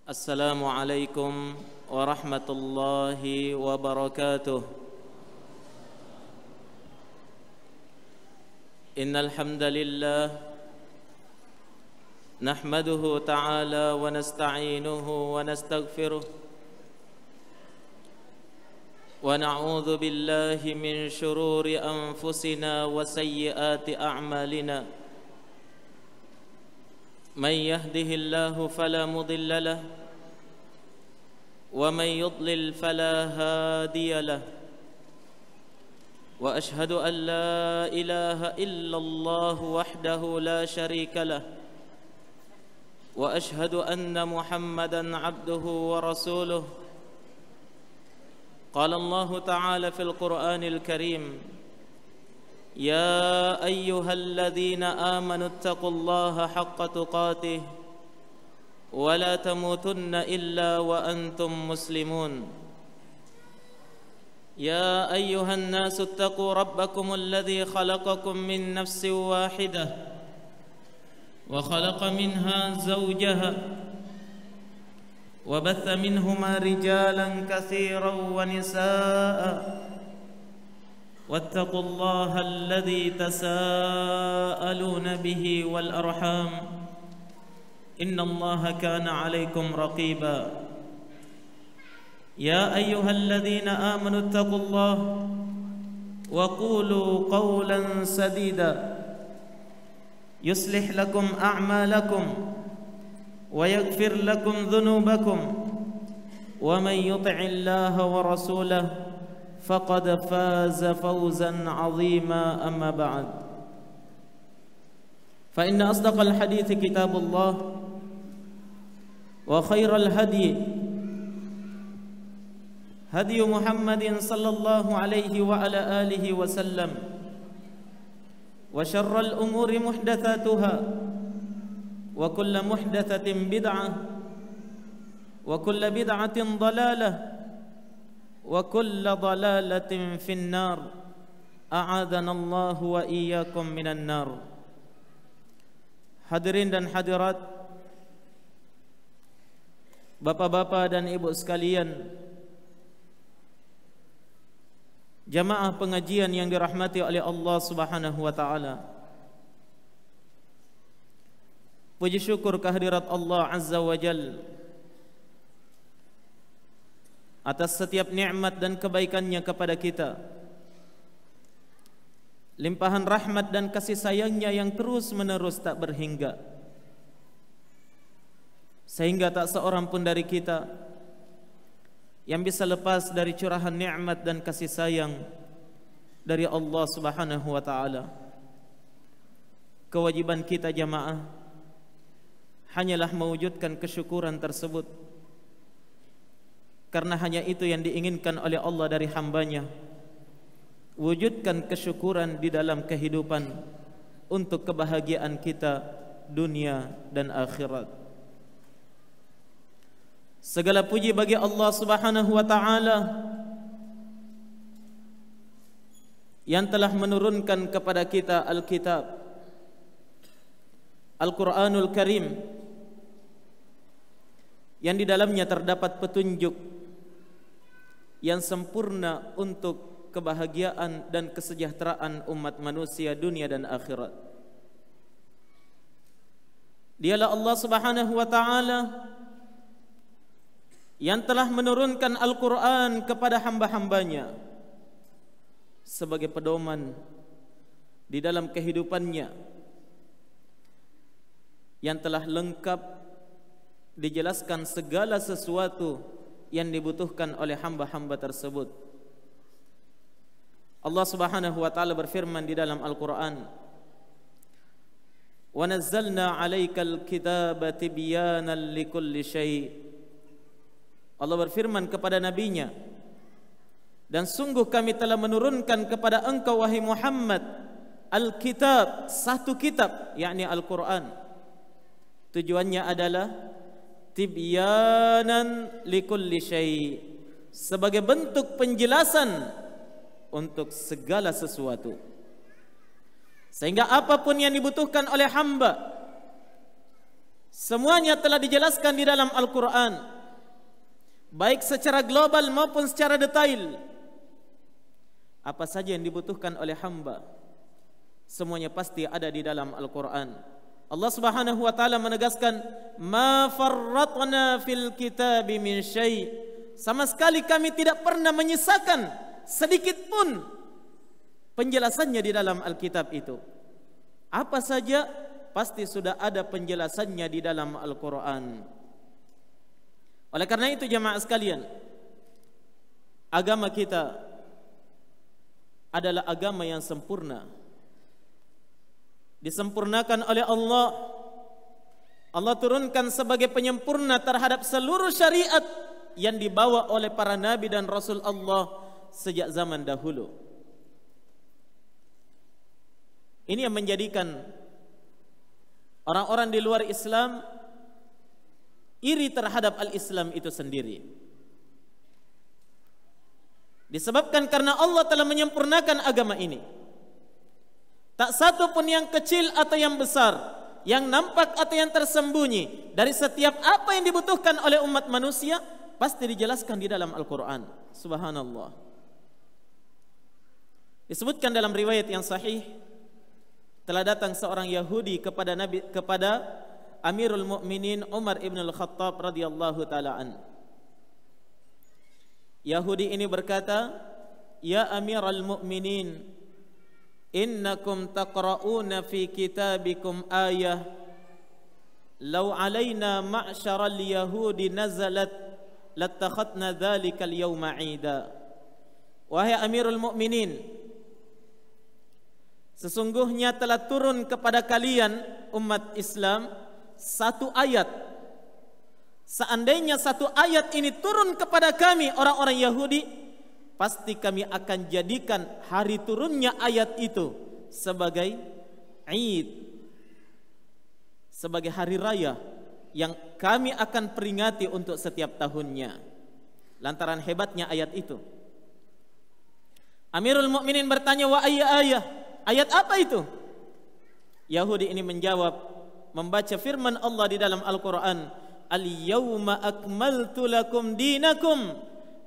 Assalamualaikum warahmatullahi wabarakatuh. Innal hamdalillah nahmaduhu ta'ala wa nasta'inuhu wa nastaghfiruh wa na'udzu billahi min shururi anfusina wa sayyiati a'malina. Man yahdihillahu fala mudilla lahu wa man yudlil fala hadiya lahu. Wa ashhadu an la ilaha illallah wahdahu la sharika lahu wa ashhadu anna Muhammadan abduhu wa rasuluh. Qala Allah ta'ala fil Qur'anil Karim: Ya ayyuhalladzina amanu ittaqullaha haqqa tuqatih wa la tamutunna illa wa antum muslimun. Ya ayyuhan nasu ittaqu rabbakum alladzi khalaqakum min nafsin wahidah wa khalaqa minha zawjaha wa batha minhuma rijalan katsiran wa nisaa'a واتقوا الله الذي تساءلون به والأرحام إن الله كان عليكم رقيبا يا أيها الذين آمنوا اتقوا الله وقولوا قولا سديدا يصلح لكم أعمالكم ويغفر لكم ذنوبكم ومن يطع الله ورسوله فقد فاز فوزا عظيما. أما بعد فإن أصدق الحديث كتاب الله وخير الهدي هدي محمد صلى الله عليه وعلى آله وسلم وشر الأمور محدثاتها وكل محدثة بدعة وكل بدعة ضلالة وكل ضلالة في النار أعاذنا الله وإياكم من النار. Hadirin dan hadirat, bapak-bapak dan ibu sekalian, jamaah pengajian yang dirahmati oleh Allah Subhanahu wa taala. Puji syukur kehadirat Allah Azza wa Jalla atas setiap nikmat dan kebaikannya kepada kita, limpahan rahmat dan kasih sayangnya yang terus menerus tak berhingga, sehingga tak seorang pun dari kita yang bisa lepas dari curahan nikmat dan kasih sayang dari Allah Subhanahu wa taala. Kewajiban kita jamaah hanyalah mewujudkan kesyukuran tersebut, karena hanya itu yang diinginkan oleh Allah dari hambanya. Wujudkan kesyukuran di dalam kehidupan untuk kebahagiaan kita dunia dan akhirat. Segala puji bagi Allah Subhanahu wa taala yang telah menurunkan kepada kita Alkitab, Al-Quranul Karim, yang di dalamnya terdapat petunjuk yang sempurna untuk kebahagiaan dan kesejahteraan umat manusia dunia dan akhirat. Dialah Allah Subhanahu wa taala yang telah menurunkan Al-Quran kepada hamba-hambanya sebagai pedoman di dalam kehidupannya, yang telah lengkap dijelaskan segala sesuatu yang dibutuhkan oleh hamba-hamba tersebut. Allah Subhanahu wa taala berfirman di dalam Al-Qur'an, "Wa nazzalna 'alaikal kitaba tibyanan likulli syai'." Allah berfirman kepada nabinya, dan sungguh kami telah menurunkan kepada engkau wahai Muhammad Al-Kitab, satu kitab, yakni Al-Qur'an. Tujuannya adalah tibyanan likulli syai', sebagai bentuk penjelasan untuk segala sesuatu, sehingga apapun yang dibutuhkan oleh hamba Semuanya telah dijelaskan di dalam Al-Quran, baik secara global maupun secara detail. Apa saja yang dibutuhkan oleh hamba, semuanya pasti ada di dalam Al-Quran. Allah Subhanahu wa taala menegaskan, "Ma farratna fil kitabi min syai'." Sama sekali kami tidak pernah menyisakan sedikit pun penjelasannya di dalam Alkitab itu. Apa saja pasti sudah ada penjelasannya di dalam Al-Quran. Oleh karena itu jamaah sekalian, agama kita adalah agama yang sempurna, disempurnakan oleh Allah. Allah turunkan sebagai penyempurna terhadap seluruh syariat yang dibawa oleh para nabi dan rasul Allah sejak zaman dahulu. Ini yang menjadikan orang-orang di luar Islam iri terhadap al-Islam itu sendiri. Disebabkan karena Allah telah menyempurnakan agama ini. Tak satu pun yang kecil atau yang besar, yang nampak atau yang tersembunyi, dari setiap apa yang dibutuhkan oleh umat manusia pasti dijelaskan di dalam Al-Quran. Subhanallah. Disebutkan dalam riwayat yang sahih, telah datang seorang Yahudi kepada Amirul Mukminin Umar ibn al-Khattab radhiyallahu taala an. Yahudi ini berkata, "Ya Amirul Mukminin, innakum taqra'una fi kitabikum ayah law alaina ma'syaral yahudi nazalat lattakhadna dzalikal yawma 'ida." Wahai Amirul Mukminin, sesungguhnya telah turun kepada kalian umat Islam satu ayat. Seandainya satu ayat ini turun kepada kami orang-orang Yahudi, pasti kami akan jadikan hari turunnya ayat itu sebagai Eid, sebagai hari raya yang kami akan peringati untuk setiap tahunnya. Lantaran hebatnya ayat itu. Amirul Mukminin bertanya, "Wa ayya ayah? Ayat apa itu?" Yahudi ini menjawab, membaca firman Allah di dalam Al-Quran, "Al-yawma akmaltu lakum dinakum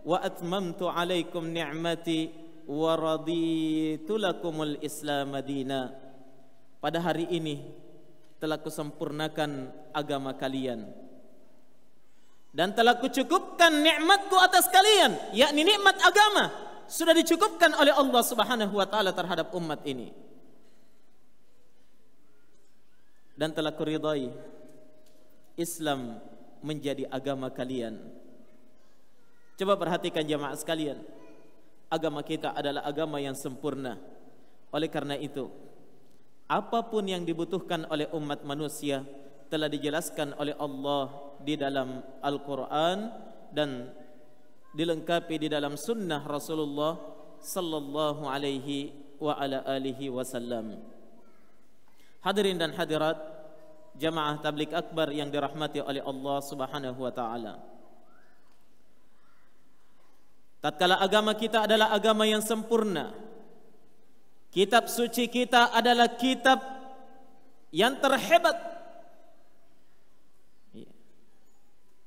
wa atmamtu alaikum ni'mati wa raditu lakumul Islam madina." Pada hari ini telah kusempurnakan agama kalian dan telah kucukupkan nikmatku atas kalian, yakni nikmat agama sudah dicukupkan oleh Allah Subhanahu wa taala terhadap umat ini, dan telah kuridai Islam menjadi agama kalian. Coba perhatikan jamaah sekalian, agama kita adalah agama yang sempurna. Oleh karena itu, apapun yang dibutuhkan oleh umat manusia telah dijelaskan oleh Allah di dalam Al-Quran dan dilengkapi di dalam sunnah Rasulullah sallallahu alaihi wa ala alihi wasallam. Hadirin dan hadirat jamaah tabligh akbar yang dirahmati oleh Allah Subhanahu wa taala. Tatkala agama kita adalah agama yang sempurna, kitab suci kita adalah kitab yang terhebat,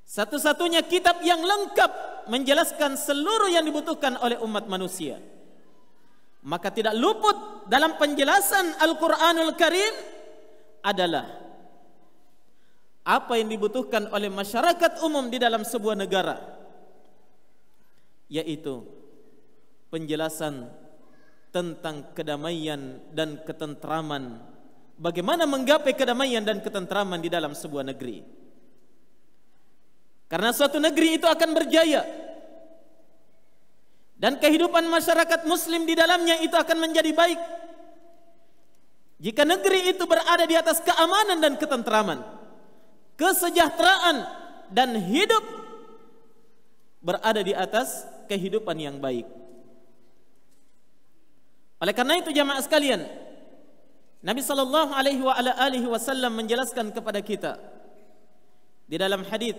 satu-satunya kitab yang lengkap menjelaskan seluruh yang dibutuhkan oleh umat manusia. Maka tidak luput dalam penjelasan Al-Quranul Karim adalah apa yang dibutuhkan oleh masyarakat umum di dalam sebuah negara, yaitu penjelasan tentang kedamaian dan ketentraman. Bagaimana menggapai kedamaian dan ketentraman di dalam sebuah negeri. Karena suatu negeri itu akan berjaya dan kehidupan masyarakat muslim di dalamnya itu akan menjadi baik jika negeri itu berada di atas keamanan dan ketentraman, kesejahteraan, dan hidup berada di atas kehidupan yang baik. Oleh karena itu jamaah sekalian, Nabi sallallahu alaihi wasallam menjelaskan kepada kita di dalam hadis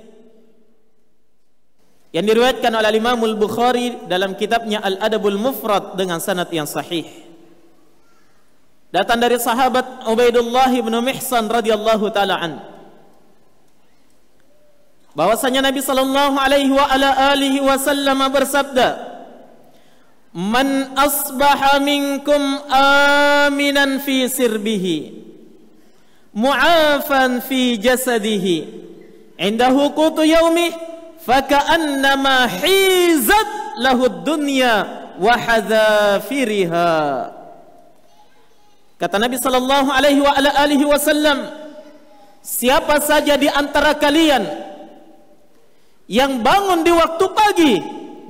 yang diriwayatkan oleh Imam Al-Bukhari dalam kitabnya Al-Adabul Mufrad dengan sanad yang sahih. Datang dari sahabat Ubaidullah bin Mihsan radhiyallahu taala an. bahwasanya Nabi sallallahu alaihi wasallam bersabda, "Man asbaha minkum aminan fi sirbihi, mu'afan fi jasadihi, indahu qutu yaumih, faka'annama hizat lahu dunya wa hadzafiriha." Kata Nabi sallallahu alaihi wasallam, siapa saja di antara kalian yang bangun di waktu pagi,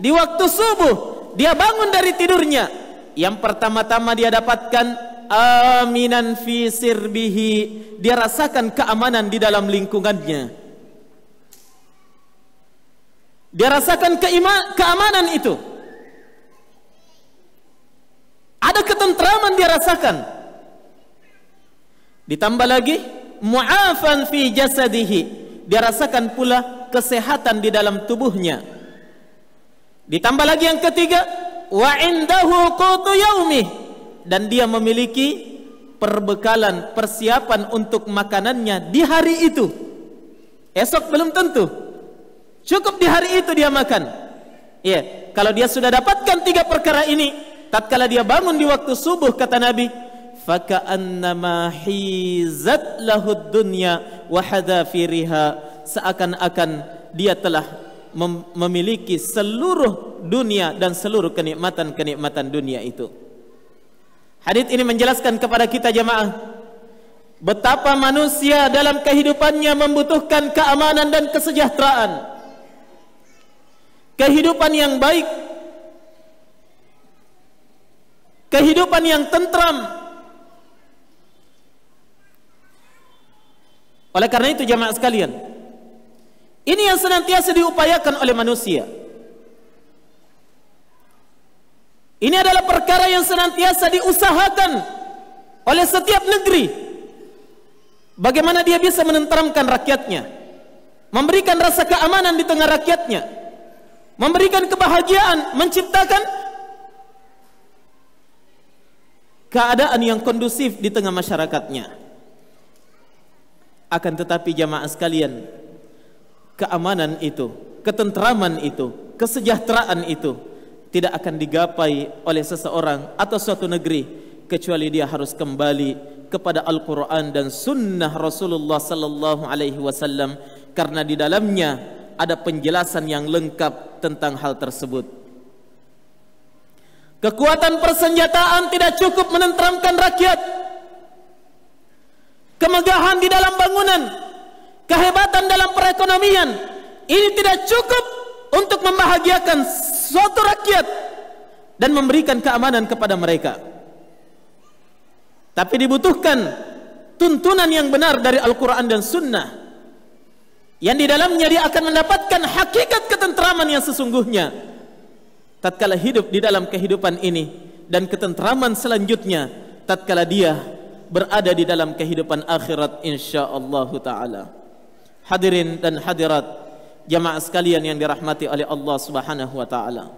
di waktu subuh, dia bangun dari tidurnya, yang pertama-tama dia dapatkan aminan fi sirbihi, dia rasakan keamanan di dalam lingkungannya. Dia rasakan keamanan itu. Ada ketentraman dia rasakan. Ditambah lagi mu'afan fi jasadihi, dia rasakan pula kesehatan di dalam tubuhnya. Ditambah lagi yang ketiga, wa indahu qutu yaumih, dan dia memiliki perbekalan, persiapan untuk makanannya di hari itu. Esok belum tentu, cukup di hari itu dia makan. Ya, kalau dia sudah dapatkan 3 perkara ini, tatkala dia bangun di waktu subuh, kata Nabi, faka'annama hizat lahud dunya wa hadzafiriha, seakan-akan dia telah memiliki seluruh dunia dan seluruh kenikmatan-kenikmatan dunia itu. Hadits ini menjelaskan kepada kita jemaah betapa manusia dalam kehidupannya membutuhkan keamanan dan kesejahteraan, kehidupan yang baik, kehidupan yang tentram. Oleh karena itu jemaah sekalian, ini yang senantiasa diupayakan oleh manusia. Ini adalah perkara yang senantiasa diusahakan oleh setiap negeri. Bagaimana dia bisa menenteramkan rakyatnya, memberikan rasa keamanan di tengah rakyatnya, memberikan kebahagiaan, menciptakan keadaan yang kondusif di tengah masyarakatnya. Akan tetapi jamaah sekalian, keamanan itu, ketentraman itu, kesejahteraan itu tidak akan digapai oleh seseorang atau suatu negeri kecuali dia harus kembali kepada Al-Quran dan Sunnah Rasulullah sallallahu alaihi wasallam, karena di dalamnya ada penjelasan yang lengkap tentang hal tersebut. Kekuatan persenjataan tidak cukup menenteramkan rakyat. Kemegahan di dalam bangunan, kehebatan dalam perekonomian, ini tidak cukup untuk membahagiakan suatu rakyat dan memberikan keamanan kepada mereka. Tapi dibutuhkan tuntunan yang benar dari Al-Quran dan Sunnah, yang di dalamnya dia akan mendapatkan hakikat ketentraman yang sesungguhnya tatkala hidup di dalam kehidupan ini, dan ketentraman selanjutnya tatkala dia berada di dalam kehidupan akhirat insyaallah taala. Hadirin dan hadirat jamaah sekalian yang dirahmati oleh Allah Subhanahu wa taala,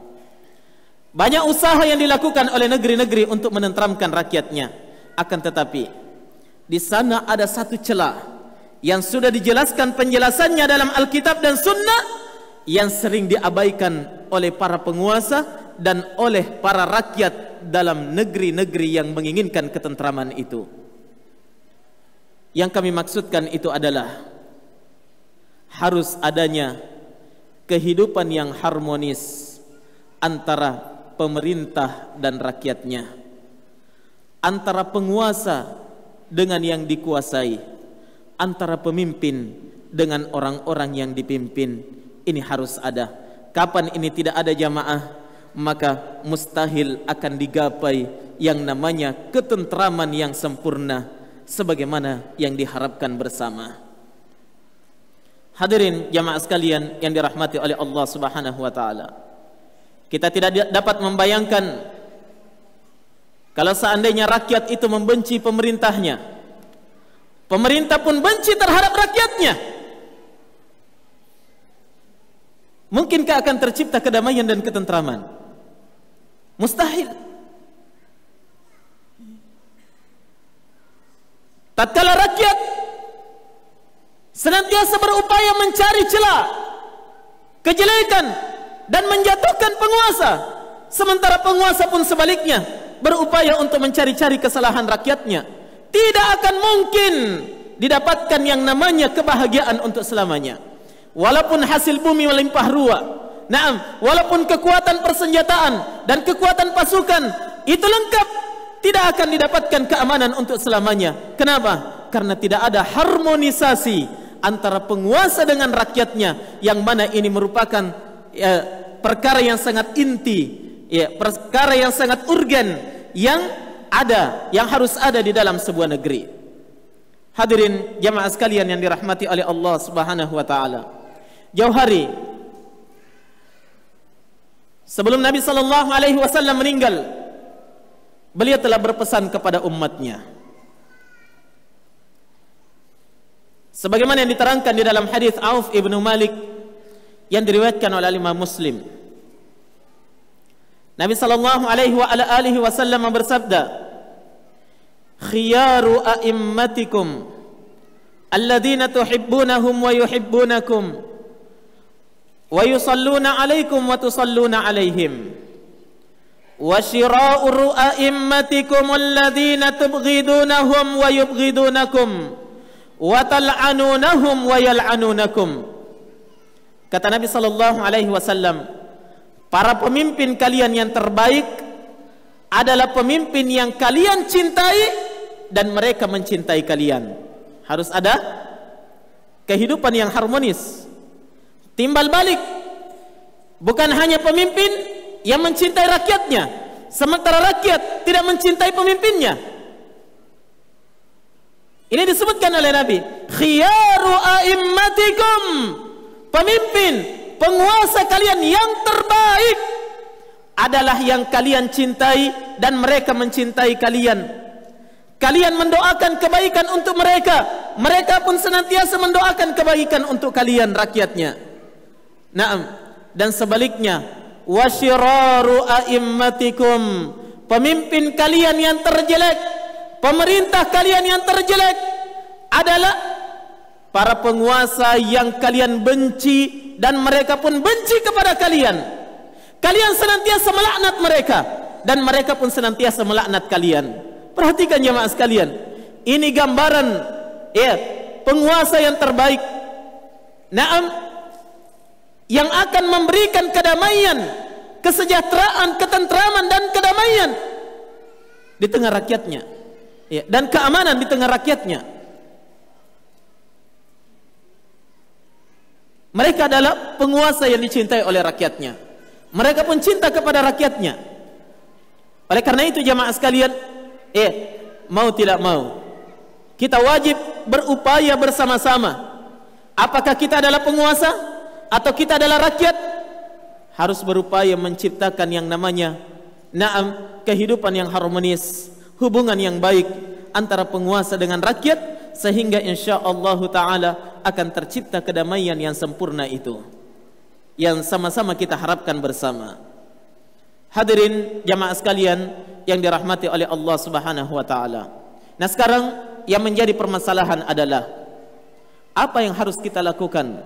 banyak usaha yang dilakukan oleh negeri-negeri untuk menenteramkan rakyatnya. Akan tetapi di sana ada satu celah yang sudah dijelaskan penjelasannya dalam Alkitab dan Sunnah, yang sering diabaikan oleh para penguasa dan oleh para rakyat dalam negeri-negeri yang menginginkan ketentraman itu. Yang kami maksudkan itu adalah harus adanya kehidupan yang harmonis antara pemerintah dan rakyatnya, antara penguasa dengan yang dikuasai, antara pemimpin dengan orang-orang yang dipimpin. Ini harus ada. Kapan ini tidak ada jamaah, maka mustahil akan digapai yang namanya ketentraman yang sempurna sebagaimana yang diharapkan bersama. Hadirin jamaah sekalian yang dirahmati oleh Allah Subhanahu wa taala, kita tidak dapat membayangkan kalau seandainya rakyat itu membenci pemerintahnya, pemerintah pun benci terhadap rakyatnya, mungkinkah akan tercipta kedamaian dan ketentraman? Mustahil. Tatkala rakyat senantiasa berupaya mencari celah kejelekan dan menjatuhkan penguasa, sementara penguasa pun sebaliknya berupaya untuk mencari-cari kesalahan rakyatnya, tidak akan mungkin didapatkan yang namanya kebahagiaan untuk selamanya. Walaupun hasil bumi melimpah ruah, walaupun kekuatan persenjataan dan kekuatan pasukan itu lengkap, tidak akan didapatkan keamanan untuk selamanya. Kenapa? Karena tidak ada harmonisasi antara penguasa dengan rakyatnya, yang mana ini merupakan perkara yang sangat inti, perkara yang sangat urgen, yang harus ada di dalam sebuah negeri. Hadirin jamaah sekalian yang dirahmati oleh Allah Subhanahu wa taala. Jauh hari sebelum Nabi sallallahu alaihi wasallam meninggal, beliau telah berpesan kepada umatnya, sebagaimana yang diterangkan di dalam hadis Auf ibn Malik yang diriwayatkan oleh Imam Muslim. Nabi sallallahu alaihi wasallam bersabda, "Khiyaru a'immatikum alladhina tuhibbunahum wa yuhibbunakum wa yusalluna 'alaikum wa tusalluna 'alaihim wa shira'u a'immatikum alladhina tubghidunahum wa yubghidunakum wa tal'anunahum wa yal'anunakum." Kata Nabi sallallahu alaihi wasallam, para pemimpin kalian yang terbaik adalah pemimpin yang kalian cintai dan mereka mencintai kalian. Harus ada kehidupan yang harmonis. Timbal balik, bukan hanya pemimpin yang mencintai rakyatnya, sementara rakyat tidak mencintai pemimpinnya. Ini disebutkan oleh Nabi, khiyaru a'immatikum, pemimpin, penguasa kalian yang terbaik adalah yang kalian cintai dan mereka mencintai kalian. Kalian mendoakan kebaikan untuk mereka, mereka pun senantiasa mendoakan kebaikan untuk kalian rakyatnya. Dan sebaliknya, wasyiraru a'immatikum, pemimpin kalian yang terjelek, pemerintah kalian yang terjelek adalah para penguasa yang kalian benci dan mereka pun benci kepada kalian. Kalian senantiasa melaknat mereka dan mereka pun senantiasa melaknat kalian. Perhatikan jemaah sekalian, ini gambaran penguasa yang terbaik. Yang akan memberikan kedamaian, kesejahteraan, ketentraman dan kedamaian di tengah rakyatnya, dan keamanan di tengah rakyatnya. Mereka adalah penguasa yang dicintai oleh rakyatnya. Mereka pun cinta kepada rakyatnya. Oleh karena itu jemaah sekalian, mau tidak mau, kita wajib berupaya bersama-sama. Apakah kita adalah penguasa atau kita adalah rakyat, harus berupaya menciptakan yang namanya kehidupan yang harmonis, hubungan yang baik antara penguasa dengan rakyat, sehingga insyaallah taala akan tercipta kedamaian yang sempurna itu, yang sama-sama kita harapkan bersama. Hadirin jamaah sekalian yang dirahmati oleh Allah Subhanahu wa taala. Nah, sekarang yang menjadi permasalahan adalah apa yang harus kita lakukan?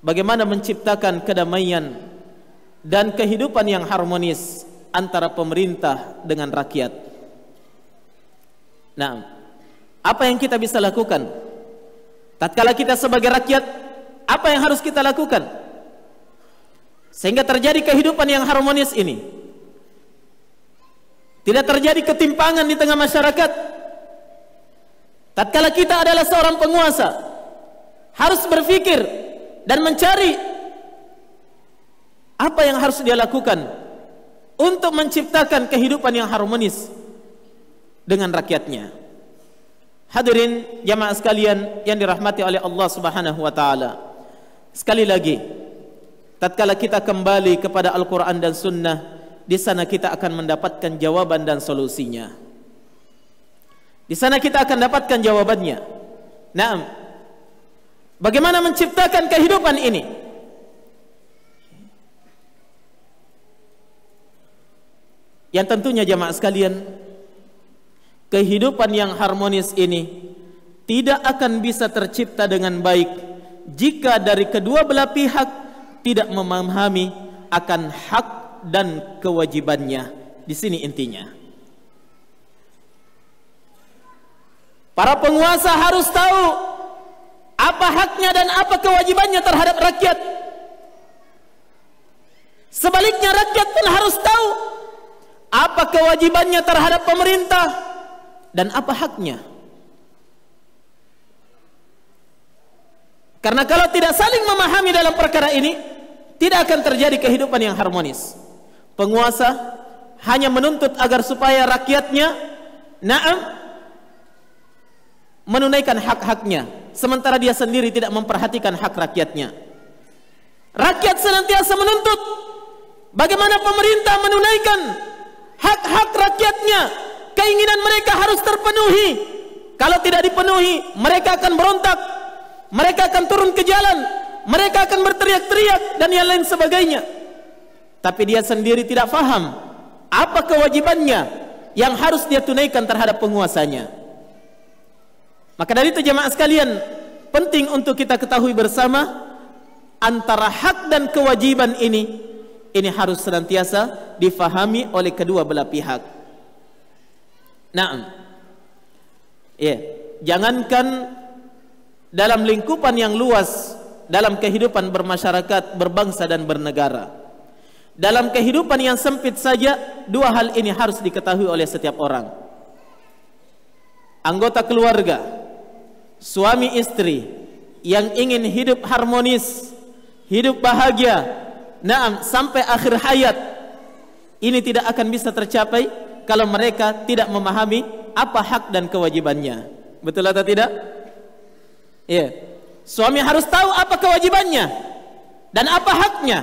Bagaimana menciptakan kedamaian dan kehidupan yang harmonis antara pemerintah dengan rakyat? Nah, apa yang kita bisa lakukan? Tatkala kita sebagai rakyat, apa yang harus kita lakukan sehingga terjadi kehidupan yang harmonis ini? Tidak terjadi ketimpangan di tengah masyarakat. Tatkala kita adalah seorang penguasa, harus berpikir dan mencari apa yang harus dia lakukan untuk menciptakan kehidupan yang harmonis dengan rakyatnya. Hadirin jamaah sekalian yang dirahmati oleh Allah Subhanahu wa taala. Sekali lagi, tatkala kita kembali kepada Al-Qur'an dan Sunnah, di sana kita akan mendapatkan jawaban dan solusinya. Di sana kita akan dapatkan jawabannya. Bagaimana menciptakan kehidupan ini? Yang tentunya jamaah sekalian, kehidupan yang harmonis ini tidak akan bisa tercipta dengan baik jika dari kedua belah pihak tidak memahami akan hak dan kewajibannya. Di sini intinya. Para penguasa harus tahu apa haknya dan apa kewajibannya terhadap rakyat. Sebaliknya rakyat pun harus tahu apa kewajibannya terhadap pemerintah dan apa haknya. Karena kalau tidak saling memahami dalam perkara ini, tidak akan terjadi kehidupan yang harmonis. Penguasa hanya menuntut agar supaya rakyatnya menunaikan hak-haknya, sementara dia sendiri tidak memperhatikan hak rakyatnya. Rakyat senantiasa menuntut bagaimana pemerintah menunaikan hak-hak rakyatnya. Keinginan mereka harus terpenuhi. Kalau tidak dipenuhi, mereka akan berontak, mereka akan turun ke jalan, mereka akan berteriak-teriak dan yang lain sebagainya. Tapi dia sendiri tidak faham apa kewajibannya yang harus dia tunaikan terhadap penguasanya. Maka dari itu jemaah sekalian, penting untuk kita ketahui bersama antara hak dan kewajiban ini harus senantiasa difahami oleh kedua belah pihak. Jangankan dalam lingkupan yang luas, dalam kehidupan bermasyarakat, berbangsa dan bernegara, dalam kehidupan yang sempit saja, dua hal ini harus diketahui oleh setiap orang. Anggota keluarga, suami istri yang ingin hidup harmonis, hidup bahagia, sampai akhir hayat, ini tidak akan bisa tercapai kalau mereka tidak memahami apa hak dan kewajibannya. Betul atau tidak? Suami harus tahu apa kewajibannya dan apa haknya.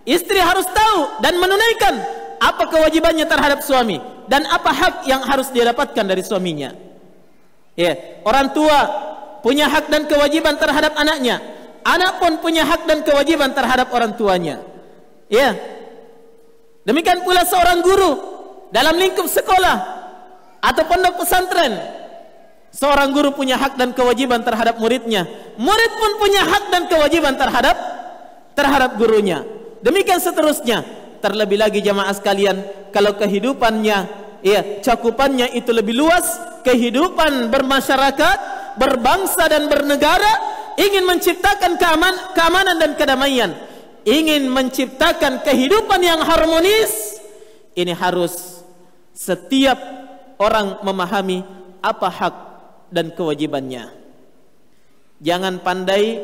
Istri harus tahu dan menunaikan apa kewajibannya terhadap suami dan apa hak yang harus dia dapatkan dari suaminya. Orang tua punya hak dan kewajiban terhadap anaknya. Anak pun punya hak dan kewajiban terhadap orang tuanya. Demikian pula seorang guru dalam lingkup sekolah atau pondok pesantren. Seorang guru punya hak dan kewajiban terhadap muridnya. Murid pun punya hak dan kewajiban terhadap gurunya. Demikian seterusnya. Terlebih lagi jamaah sekalian, kalau kehidupannya, cakupannya itu lebih luas, kehidupan bermasyarakat, berbangsa dan bernegara, ingin menciptakan keamanan dan kedamaian, ingin menciptakan kehidupan yang harmonis, ini harus setiap orang memahami apa hak dan kewajibannya. Jangan pandai,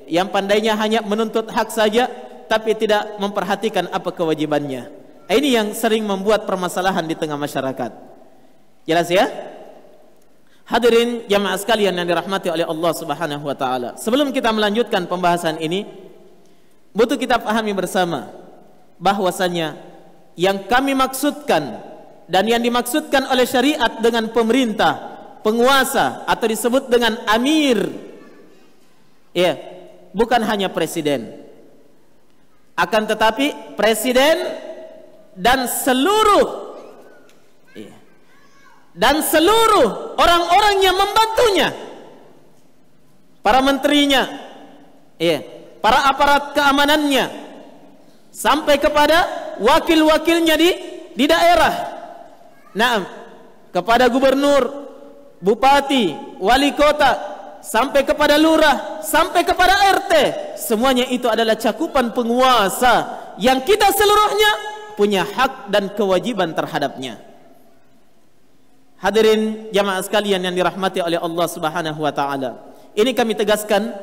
yang pandainya hanya menuntut hak saja, tapi tidak memperhatikan apa kewajibannya. Ini yang sering membuat permasalahan di tengah masyarakat. Jelas ya? Hadirin jamaah sekalian yang dirahmati oleh Allah Subhanahu wa taala. Sebelum kita melanjutkan pembahasan ini, butuh kita pahami bersama bahwasanya yang kami maksudkan dan yang dimaksudkan oleh syariat dengan pemerintah, penguasa atau disebut dengan amir, bukan hanya presiden, akan tetapi presiden dan seluruh orang-orang yang membantunya, para menterinya, para aparat keamanannya, sampai kepada wakil-wakilnya di daerah, kepada gubernur, bupati, wali kota, sampai kepada lurah, sampai kepada RT, semuanya itu adalah cakupan penguasa yang kita seluruhnya punya hak dan kewajiban terhadapnya. Hadirin jamaah sekalian yang dirahmati oleh Allah Subhanahu wa taala. Ini kami tegaskan,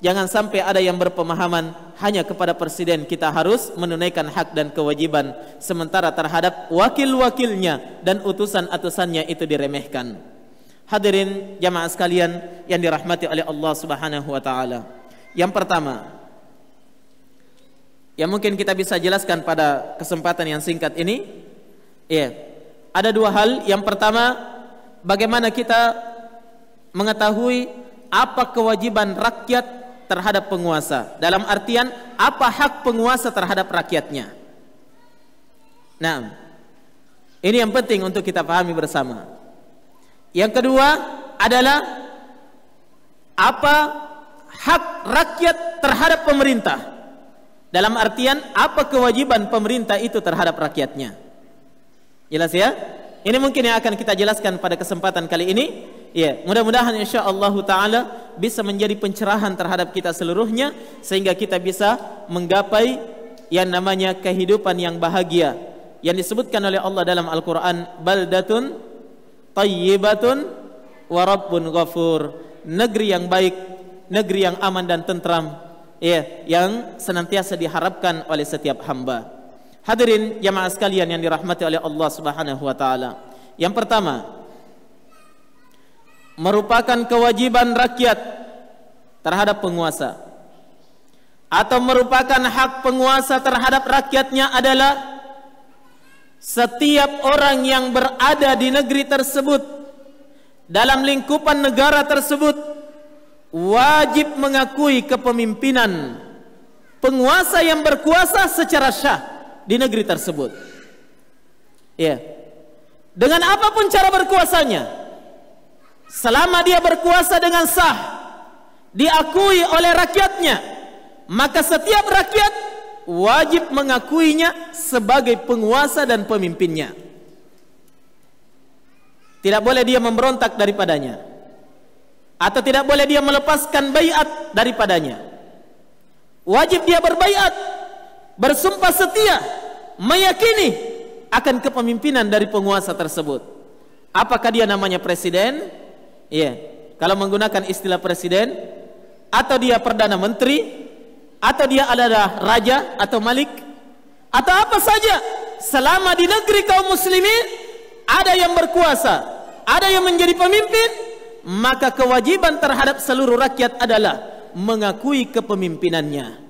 jangan sampai ada yang berpemahaman hanya kepada presiden kita harus menunaikan hak dan kewajiban, sementara terhadap wakil-wakilnya dan utusan-utusannya itu diremehkan. Hadirin jamaah sekalian yang dirahmati oleh Allah Subhanahu wa taala. Yang pertama, yang mungkin kita bisa jelaskan pada kesempatan yang singkat ini, ada dua hal. Yang pertama, bagaimana kita mengetahui apa kewajiban rakyat terhadap penguasa, dalam artian apa hak penguasa terhadap rakyatnya. Ini yang penting untuk kita pahami bersama. Yang kedua, adalah apa hak rakyat terhadap pemerintah. Dalam artian apa kewajiban pemerintah itu terhadap rakyatnya. Jelas ya? Ini mungkin yang akan kita jelaskan pada kesempatan kali ini. Ya, mudah-mudahan insyaallah taala bisa menjadi pencerahan terhadap kita seluruhnya sehingga kita bisa menggapai yang namanya kehidupan yang bahagia yang disebutkan oleh Allah dalam Al-Qur'an, baldatun thayyibatun wa rabbun ghafur. Negeri yang baik, negeri yang aman dan tentram, ya, yang senantiasa diharapkan oleh setiap hamba. Hadirin jamaah sekalian yang dirahmati oleh Allah Subhanahu wa taala. Yang pertama, merupakan kewajiban rakyat terhadap penguasa atau merupakan hak penguasa terhadap rakyatnya adalah setiap orang yang berada di negeri tersebut, dalam lingkupan negara tersebut, wajib mengakui kepemimpinan penguasa yang berkuasa secara syah di negeri tersebut. Ya. Dengan apapun cara berkuasanya, selama dia berkuasa dengan sah, diakui oleh rakyatnya, maka setiap rakyat wajib mengakuinya sebagai penguasa dan pemimpinnya. Tidak boleh dia memberontak daripadanya, atau tidak boleh dia melepaskan baiat daripadanya. Wajib dia berbaiat, bersumpah setia, meyakini akan kepemimpinan dari penguasa tersebut. Apakah dia namanya presiden? Iya, kalau menggunakan istilah presiden, atau dia perdana menteri, atau dia adalah raja atau malik, atau apa saja, selama di negeri kaum muslimin ada yang berkuasa, ada yang menjadi pemimpin, maka kewajiban terhadap seluruh rakyat adalah mengakui kepemimpinannya.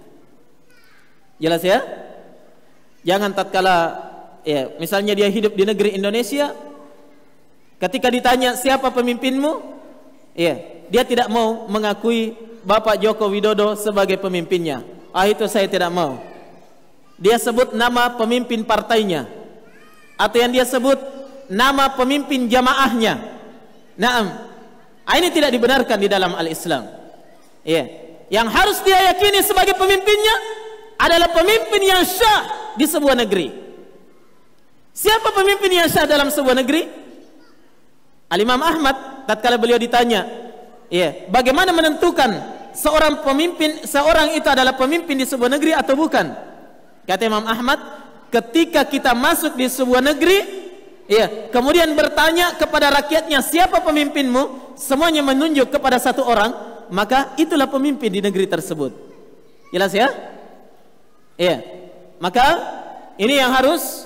Jelas ya? Jangan tatkala ya, misalnya dia hidup di negeri Indonesia, ketika ditanya siapa pemimpinmu, ya, dia tidak mau mengakui Bapak Joko Widodo sebagai pemimpinnya. Itu saya tidak mau. Dia sebut nama pemimpin partainya, atau yang dia sebut nama pemimpin jamaahnya. Naam, ini tidak dibenarkan di dalam al-Islam. Ya, yang harus dia yakini sebagai pemimpinnya adalah pemimpin yang syah di sebuah negeri. Siapa pemimpin yang syah dalam sebuah negeri? Al-Imam Ahmad tatkala beliau ditanya, ya, bagaimana menentukan seorang pemimpin, seorang itu adalah pemimpin di sebuah negeri atau bukan? Kata Imam Ahmad, ketika kita masuk di sebuah negeri, ya, kemudian bertanya kepada rakyatnya siapa pemimpinmu, semuanya menunjuk kepada satu orang, maka itulah pemimpin di negeri tersebut. Jelas ya? Ya, maka ini yang harus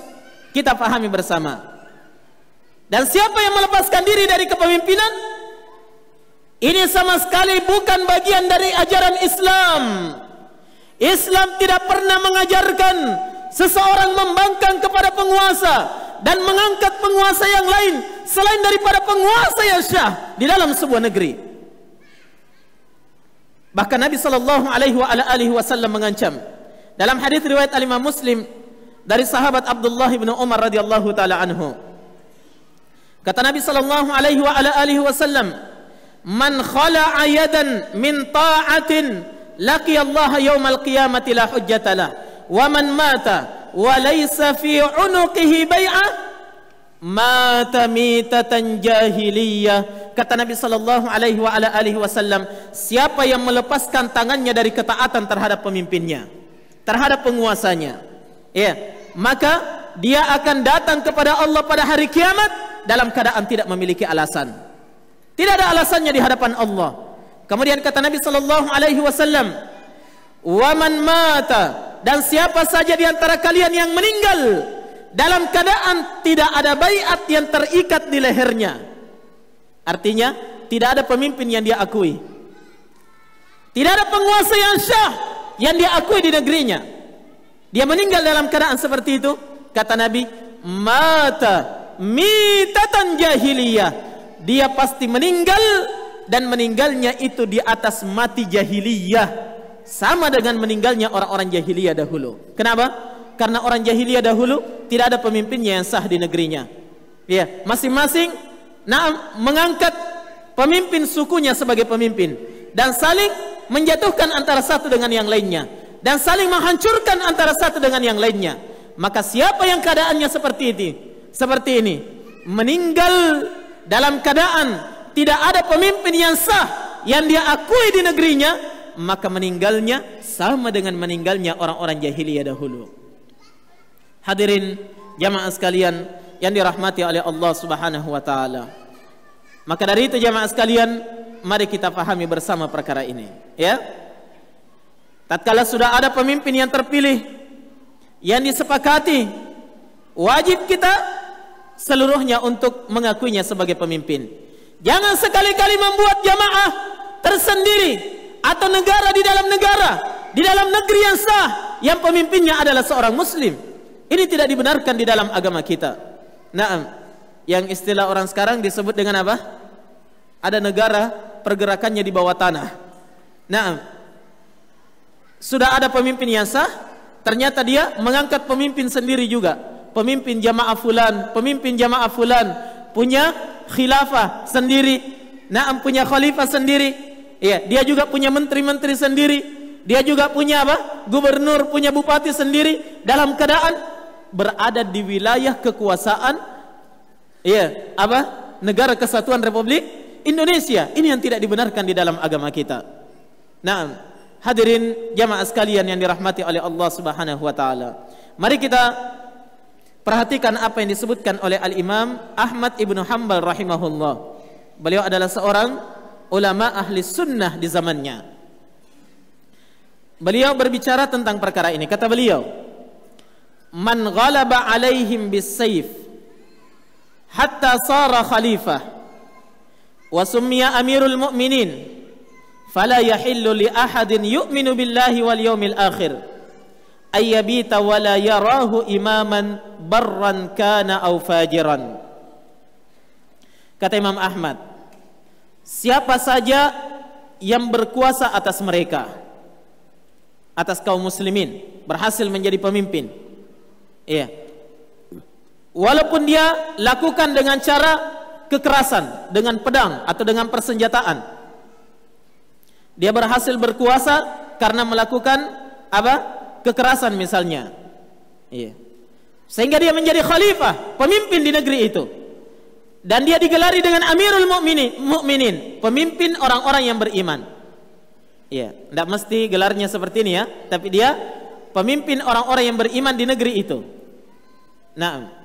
kita pahami bersama. Dan siapa yang melepaskan diri dari kepemimpinan, ini sama sekali bukan bagian dari ajaran Islam. Islam tidak pernah mengajarkan seseorang membangkang kepada penguasa dan mengangkat penguasa yang lain selain daripada penguasa yang syah di dalam sebuah negeri. Bahkan Nabi sallallahu alaihi wasallam mengancam dalam hadis riwayat Imam Muslim dari sahabat Abdullah bin Umar radhiyallahu taala anhu. Kata Nabi sallallahu alaihi wasallam, "Man khala'a yadan min ta'atin laqiya Allah yaumal qiyamati la hujjata lah, wa man mata wa laysa fi 'unuqihi bai'ah mata mitatan jahiliyah." Kata Nabi sallallahu alaihi wasallam, siapa yang melepaskan tangannya dari ketaatan terhadap pemimpinnya, terhadap penguasanya, ya, maka dia akan datang kepada Allah pada hari kiamat dalam keadaan tidak memiliki alasan. Tidak ada alasannya di hadapan Allah. Kemudian kata Nabi sallallahu alaihi wasallam, "Wa man mata," dan siapa saja di antara kalian yang meninggal dalam keadaan tidak ada baiat yang terikat di lehernya. Artinya tidak ada pemimpin yang dia akui, tidak ada penguasa yang syah yang dia akui di negerinya. Dia meninggal dalam keadaan seperti itu, kata Nabi, mata mitatan jahiliyah. Dia pasti meninggal, dan meninggalnya itu di atas mati jahiliyah, sama dengan meninggalnya orang-orang jahiliyah dahulu. Kenapa? Karena orang jahiliyah dahulu tidak ada pemimpinnya yang sah di negerinya. Ya, masing-masing mengangkat pemimpin sukunya sebagai pemimpin, dan saling menjatuhkan antara satu dengan yang lainnya, dan saling menghancurkan antara satu dengan yang lainnya. Maka siapa yang keadaannya seperti ini, meninggal dalam keadaan tidak ada pemimpin yang sah yang dia akui di negerinya, maka meninggalnya sama dengan meninggalnya orang-orang jahiliyah dahulu. Hadirin jamaah sekalian yang dirahmati oleh Allah Subhanahu wa taala. Maka dari itu jamaah sekalian, mari kita pahami bersama perkara ini, ya. Tatkala sudah ada pemimpin yang terpilih, yang disepakati, wajib kita seluruhnya untuk mengakuinya sebagai pemimpin. Jangan sekali-kali membuat jamaah tersendiri atau negara, di dalam negeri yang sah, yang pemimpinnya adalah seorang muslim. Ini tidak dibenarkan di dalam agama kita. Naam, yang istilah orang sekarang disebut dengan apa? Ada negara pergerakannya di bawah tanah. Naam, sudah ada pemimpin yang sah, ternyata dia mengangkat pemimpin sendiri juga. Pemimpin jamaah fulan punya khilafah sendiri. Naam, punya khalifah sendiri. Ya, dia juga punya menteri-menteri sendiri. Dia juga punya apa? Gubernur, punya bupati sendiri, dalam keadaan berada di wilayah kekuasaan, ya, apa? Negara Kesatuan Republik Indonesia. Ini yang tidak dibenarkan di dalam agama kita. Nah, hadirin jamaah sekalian yang dirahmati oleh Allah Subhanahu wa taala. Mari kita perhatikan apa yang disebutkan oleh Al-Imam Ahmad Ibn Hanbal rahimahullah. Beliau adalah seorang ulama ahli sunnah di zamannya. Beliau berbicara tentang perkara ini. Kata beliau, man ghalaba alaihim bis-sayf hatta sara khalifah wa summiya amirul mu'minin fala yahillu li ahadin yu'minu billahi wal yawmil akhir ayyabita wa la yarahu imaman barran kana aw fajiran. Kata Imam Ahmad, siapa saja yang berkuasa atas mereka, atas kaum muslimin, berhasil menjadi pemimpin, iya, walaupun dia lakukan dengan cara kekerasan, dengan pedang atau dengan persenjataan, dia berhasil berkuasa karena melakukan apa? Kekerasan misalnya, iya, sehingga dia menjadi khalifah, pemimpin di negeri itu, dan dia digelari dengan Amirul Mukminin, pemimpin orang-orang yang beriman. Ya, tidak mesti gelarnya seperti ini ya, tapi dia pemimpin orang-orang yang beriman di negeri itu. Nah,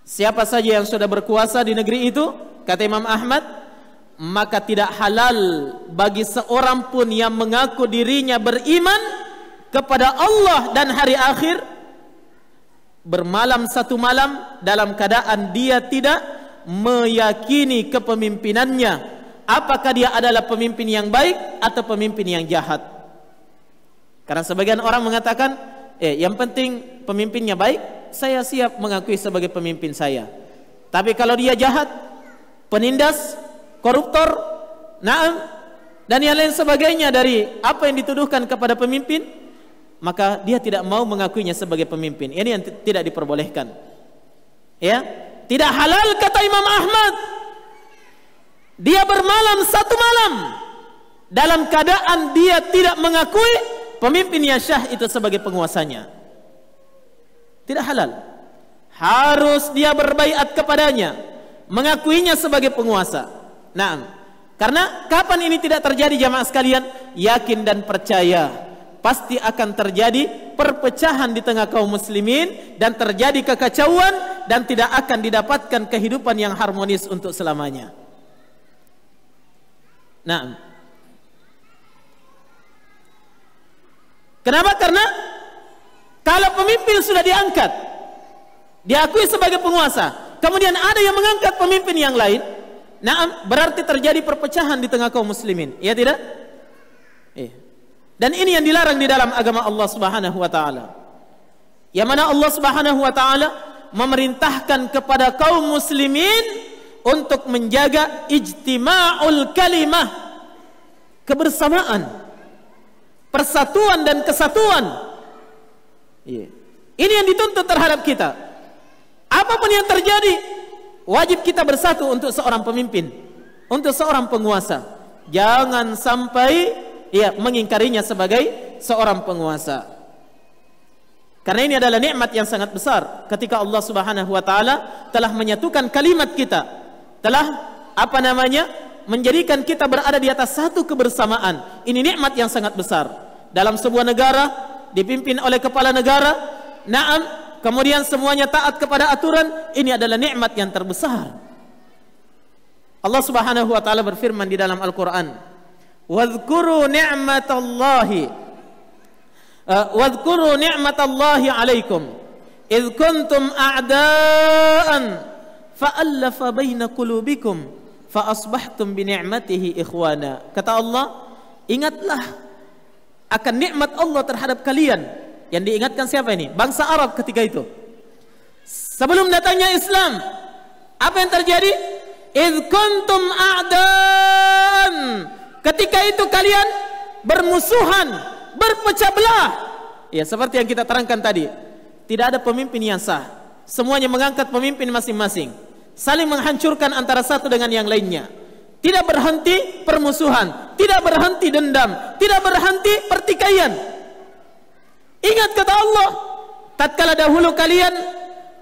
siapa saja yang sudah berkuasa di negeri itu, kata Imam Ahmad, maka tidak halal bagi seorang pun yang mengaku dirinya beriman kepada Allah dan hari akhir, bermalam satu malam dalam keadaan dia tidak meyakini kepemimpinannya, apakah dia adalah pemimpin yang baik atau pemimpin yang jahat. Karena sebagian orang mengatakan, yang penting pemimpinnya baik, saya siap mengakui sebagai pemimpin saya. Tapi kalau dia jahat, penindas, koruptor, naam, dan yang lain sebagainya dari apa yang dituduhkan kepada pemimpin, maka dia tidak mau mengakuinya sebagai pemimpin. Ini yang tidak diperbolehkan. Ya, tidak halal kata Imam Ahmad. Dia bermalam satu malam dalam keadaan dia tidak mengakui pemimpin yang syah itu sebagai penguasanya. Tidak halal. Harus dia berbaiat kepadanya, mengakuinya sebagai penguasa. Nah, karena kapan ini tidak terjadi jamaah sekalian? Yakin dan percaya, pasti akan terjadi perpecahan di tengah kaum muslimin dan terjadi kekacauan dan tidak akan didapatkan kehidupan yang harmonis untuk selamanya. Nah, kenapa? Karena kalau pemimpin sudah diangkat, diakui sebagai penguasa, kemudian ada yang mengangkat pemimpin yang lain, nah, berarti terjadi perpecahan di tengah kaum muslimin, ya tidak? Dan ini yang dilarang di dalam agama Allah Subhanahu wa taala. Yang mana Allah Subhanahu wa taala memerintahkan kepada kaum muslimin untuk menjaga ijtima'ul kalimah, kebersamaan, persatuan dan kesatuan. Ini yang dituntut terhadap kita. Apapun yang terjadi, wajib kita bersatu untuk seorang pemimpin. untuk seorang penguasa. Jangan sampai mengingkarinya sebagai seorang penguasa. Karena ini adalah nikmat yang sangat besar ketika Allah Subhanahu wa taala telah menyatukan kalimat kita, telah menjadikan kita berada di atas satu kebersamaan. Ini nikmat yang sangat besar. Dalam sebuah negara dipimpin oleh kepala negara, kemudian semuanya taat kepada aturan, ini adalah nikmat yang terbesar. Allah Subhanahu wa taala berfirman di dalam Al-Qur'an, "Wadhkuru ni'matallahi 'alaikum idh kuntum a'daan fa'alafa baina qulubikum fa asbahtum bi ni'matihi ikhwana." Kata Allah, ingatlah akan nikmat Allah terhadap kalian. Yang diingatkan siapa ini? Bangsa Arab ketika itu. Sebelum datangnya Islam, apa yang terjadi? Idh kuntum a'daan. Ketika itu kalian bermusuhan, berpecah belah. Ya, seperti yang kita terangkan tadi. Tidak ada pemimpin yang sah. Semuanya mengangkat pemimpin masing-masing, saling menghancurkan antara satu dengan yang lainnya. Tidak berhenti permusuhan, tidak berhenti dendam, tidak berhenti pertikaian. Ingat kata Allah, tatkala dahulu kalian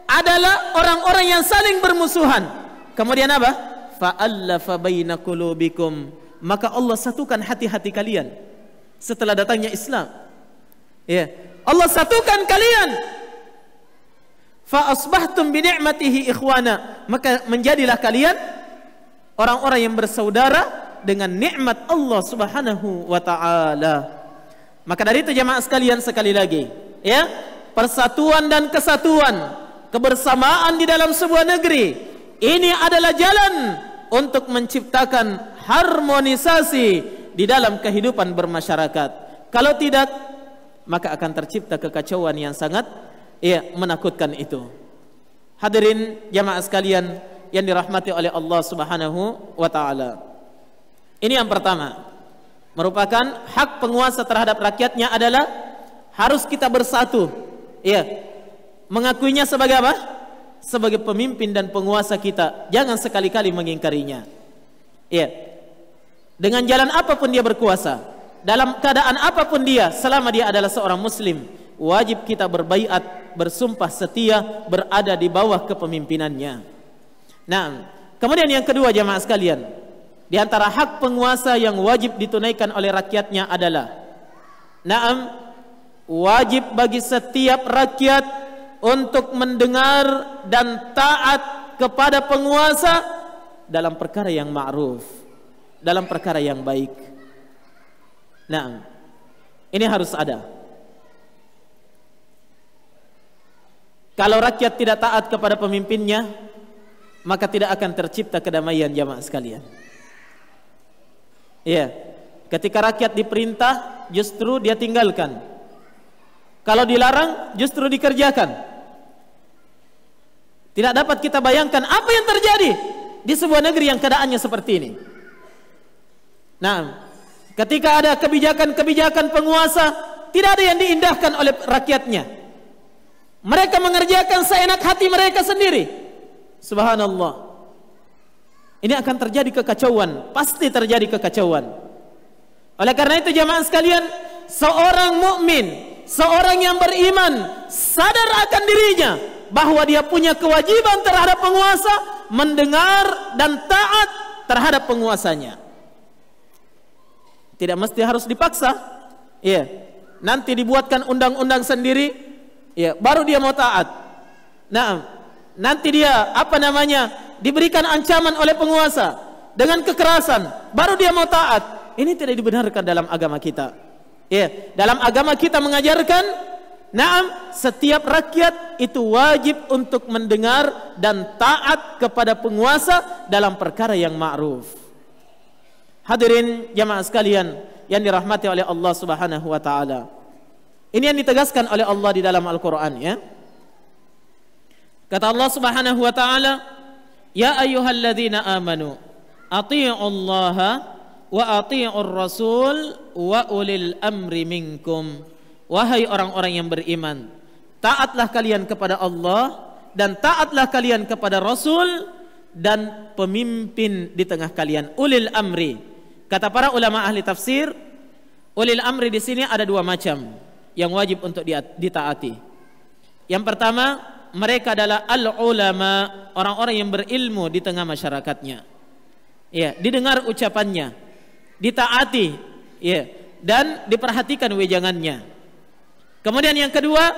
adalah orang-orang yang saling bermusuhan. Kemudian apa? Fa'allafa baina qulubikum. Maka Allah satukan hati-hati kalian setelah datangnya Islam. Ya, Allah satukan kalian. Fa asbahtum bi ni'matihi ikhwana. Maka menjadilah kalian orang-orang yang bersaudara dengan nikmat Allah Subhanahu wa taala. Maka dari itu jamaah sekalian, sekali lagi, ya, persatuan dan kesatuan, kebersamaan di dalam sebuah negeri, ini adalah jalan untuk menciptakan harmonisasi di dalam kehidupan bermasyarakat. Kalau tidak, maka akan tercipta kekacauan yang sangat menakutkan itu. Hadirin jamaah sekalian yang dirahmati oleh Allah Subhanahu wa taala. Ini yang pertama. Merupakan hak penguasa terhadap rakyatnya adalah harus kita bersatu. Ya. Mengakuinya sebagai apa? Sebagai pemimpin dan penguasa kita. Jangan sekali-kali mengingkarinya. Ya. Dengan jalan apapun dia berkuasa, dalam keadaan apapun dia, selama dia adalah seorang muslim, wajib kita berbaiat, bersumpah setia berada di bawah kepemimpinannya. Nah, kemudian yang kedua jamaah sekalian, di antara hak penguasa yang wajib ditunaikan oleh rakyatnya adalah, wajib bagi setiap rakyat untuk mendengar dan taat kepada penguasa dalam perkara yang ma'ruf, dalam perkara yang baik. Nah, ini harus ada. Kalau rakyat tidak taat kepada pemimpinnya, maka tidak akan tercipta kedamaian jamaah sekalian. Ya, ketika rakyat diperintah, justru dia tinggalkan. Kalau dilarang, justru dikerjakan. Tidak dapat kita bayangkan apa yang terjadi di sebuah negeri yang keadaannya seperti ini. Nah, ketika ada kebijakan-kebijakan penguasa, tidak ada yang diindahkan oleh rakyatnya. Mereka mengerjakan seenak hati mereka sendiri. Subhanallah. Ini akan terjadi kekacauan, pasti terjadi kekacauan. Oleh karena itu jamaah sekalian, seorang mukmin, seorang yang beriman, sadar akan dirinya bahwa dia punya kewajiban terhadap penguasa, mendengar dan taat terhadap penguasanya. Tidak mesti harus dipaksa. Ya, nanti dibuatkan undang-undang sendiri, ya, baru dia mau taat. Nah, nanti dia diberikan ancaman oleh penguasa dengan kekerasan, baru dia mau taat. Ini tidak dibenarkan dalam agama kita. Ya, dalam agama kita mengajarkan, setiap rakyat itu wajib untuk mendengar dan taat kepada penguasa dalam perkara yang ma'ruf. Hadirin jamaah sekalian yang dirahmati oleh Allah Subhanahu wa taala. Ini yang ditegaskan oleh Allah di dalam Al-Qur'an, ya. Kata Allah Subhanahu wa taala, "Ya ayyuhalladzina amanu, athi'ullaha wa athi'ur rasul wa ulil amri minkum." Wahai orang-orang yang beriman, taatlah kalian kepada Allah dan taatlah kalian kepada Rasul dan pemimpin di tengah kalian. Ulil amri. Kata para ulama ahli tafsir, ulil amri di sini ada dua macam yang wajib untuk ditaati. Yang pertama, mereka adalah al-ulama, orang-orang yang berilmu di tengah masyarakatnya. Ya, didengar ucapannya, ditaati, ya, dan diperhatikan wejangannya. Kemudian yang kedua,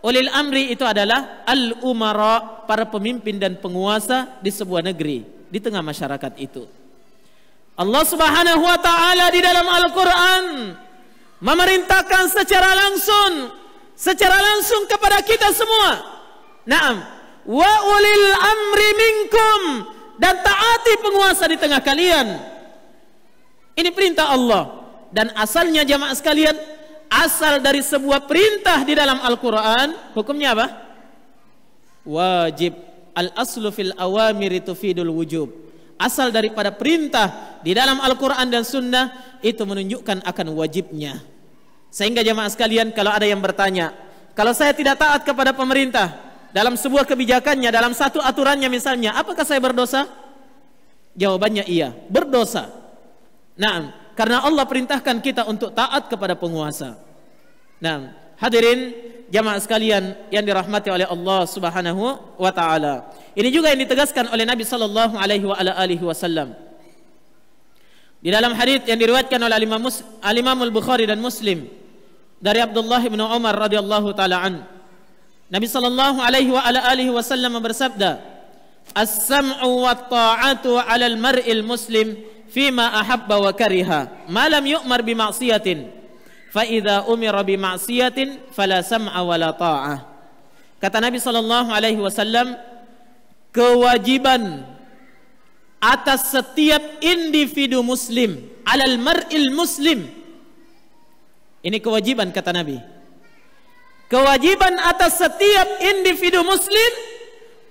ulil amri itu adalah al-umara, para pemimpin dan penguasa di sebuah negeri, di tengah masyarakat itu. Allah Subhanahu wa taala di dalam Al-Qur'an memerintahkan secara langsung kepada kita semua. Naam, wa ulil amri minkum, dan taati penguasa di tengah kalian. Ini perintah Allah, dan asalnya jamaah sekalian, asal dari sebuah perintah di dalam Al-Quran, hukumnya apa? Wajib. Al-aslu fil awamiri tufidul wujub. Asal daripada perintah di dalam Al-Quran dan Sunnah itu menunjukkan akan wajibnya. Sehingga jamaah sekalian, kalau ada yang bertanya, kalau saya tidak taat kepada pemerintah dalam sebuah kebijakannya, dalam satu aturannya misalnya, apakah saya berdosa? Jawabannya iya, berdosa. Nah, karena Allah perintahkan kita untuk taat kepada penguasa. Nah, hadirin jamaah sekalian yang dirahmati oleh Allah Subhanahu wa taala. Ini juga yang ditegaskan oleh Nabi sallallahu alaihi wasallam. Di dalam hadis yang diriwayatkan oleh Al-Imam Al-Bukhari dan Muslim dari Abdullah bin Umar radhiyallahu taala an. Nabi sallallahu alaihi wasallam bersabda, "As-sam'u wa ta'atu 'alal mar'il muslim fima ahabba wa kariha, ma lam yu'mar bi ma'siyatin, fa idza umira bi ma'siyatin fala sam'a wa la ta'ah." Kata Nabi sallallahu alaihi wasallam, kewajiban atas setiap individu muslim, 'alal mar'il muslim. Ini kewajiban kata Nabi. Kewajiban atas setiap individu muslim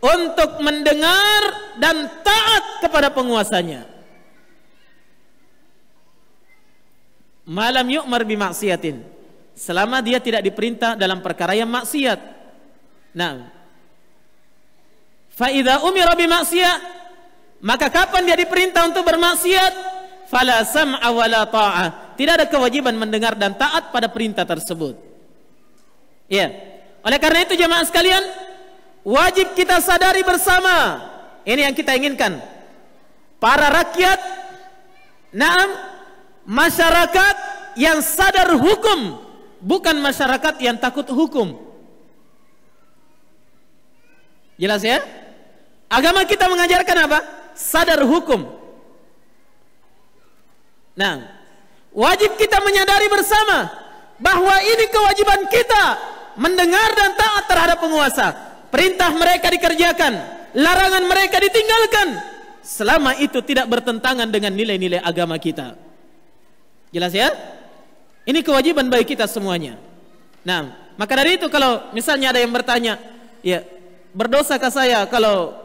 untuk mendengar dan taat kepada penguasanya. Malam yu'mar bi maksiatin, selama dia tidak diperintah dalam perkara yang maksiat. Nah, fa idza umira bi maksiat, maka kapan dia diperintah untuk bermaksiat? Fala sam'a wala ta'ah, tidak ada kewajiban mendengar dan taat pada perintah tersebut. Ya, oleh karena itu jemaah sekalian, wajib kita sadari bersama, ini yang kita inginkan, para rakyat, naam, masyarakat yang sadar hukum, bukan masyarakat yang takut hukum. Jelas ya? Agama kita mengajarkan apa? Sadar hukum. Nah, wajib kita menyadari bersama bahwa ini kewajiban kita, mendengar dan taat terhadap penguasa. Perintah mereka dikerjakan, larangan mereka ditinggalkan, selama itu tidak bertentangan dengan nilai-nilai agama kita. Jelas ya? Ini kewajiban bagi kita semuanya. Nah, maka dari itu kalau misalnya ada yang bertanya, ya, berdosakah saya kalau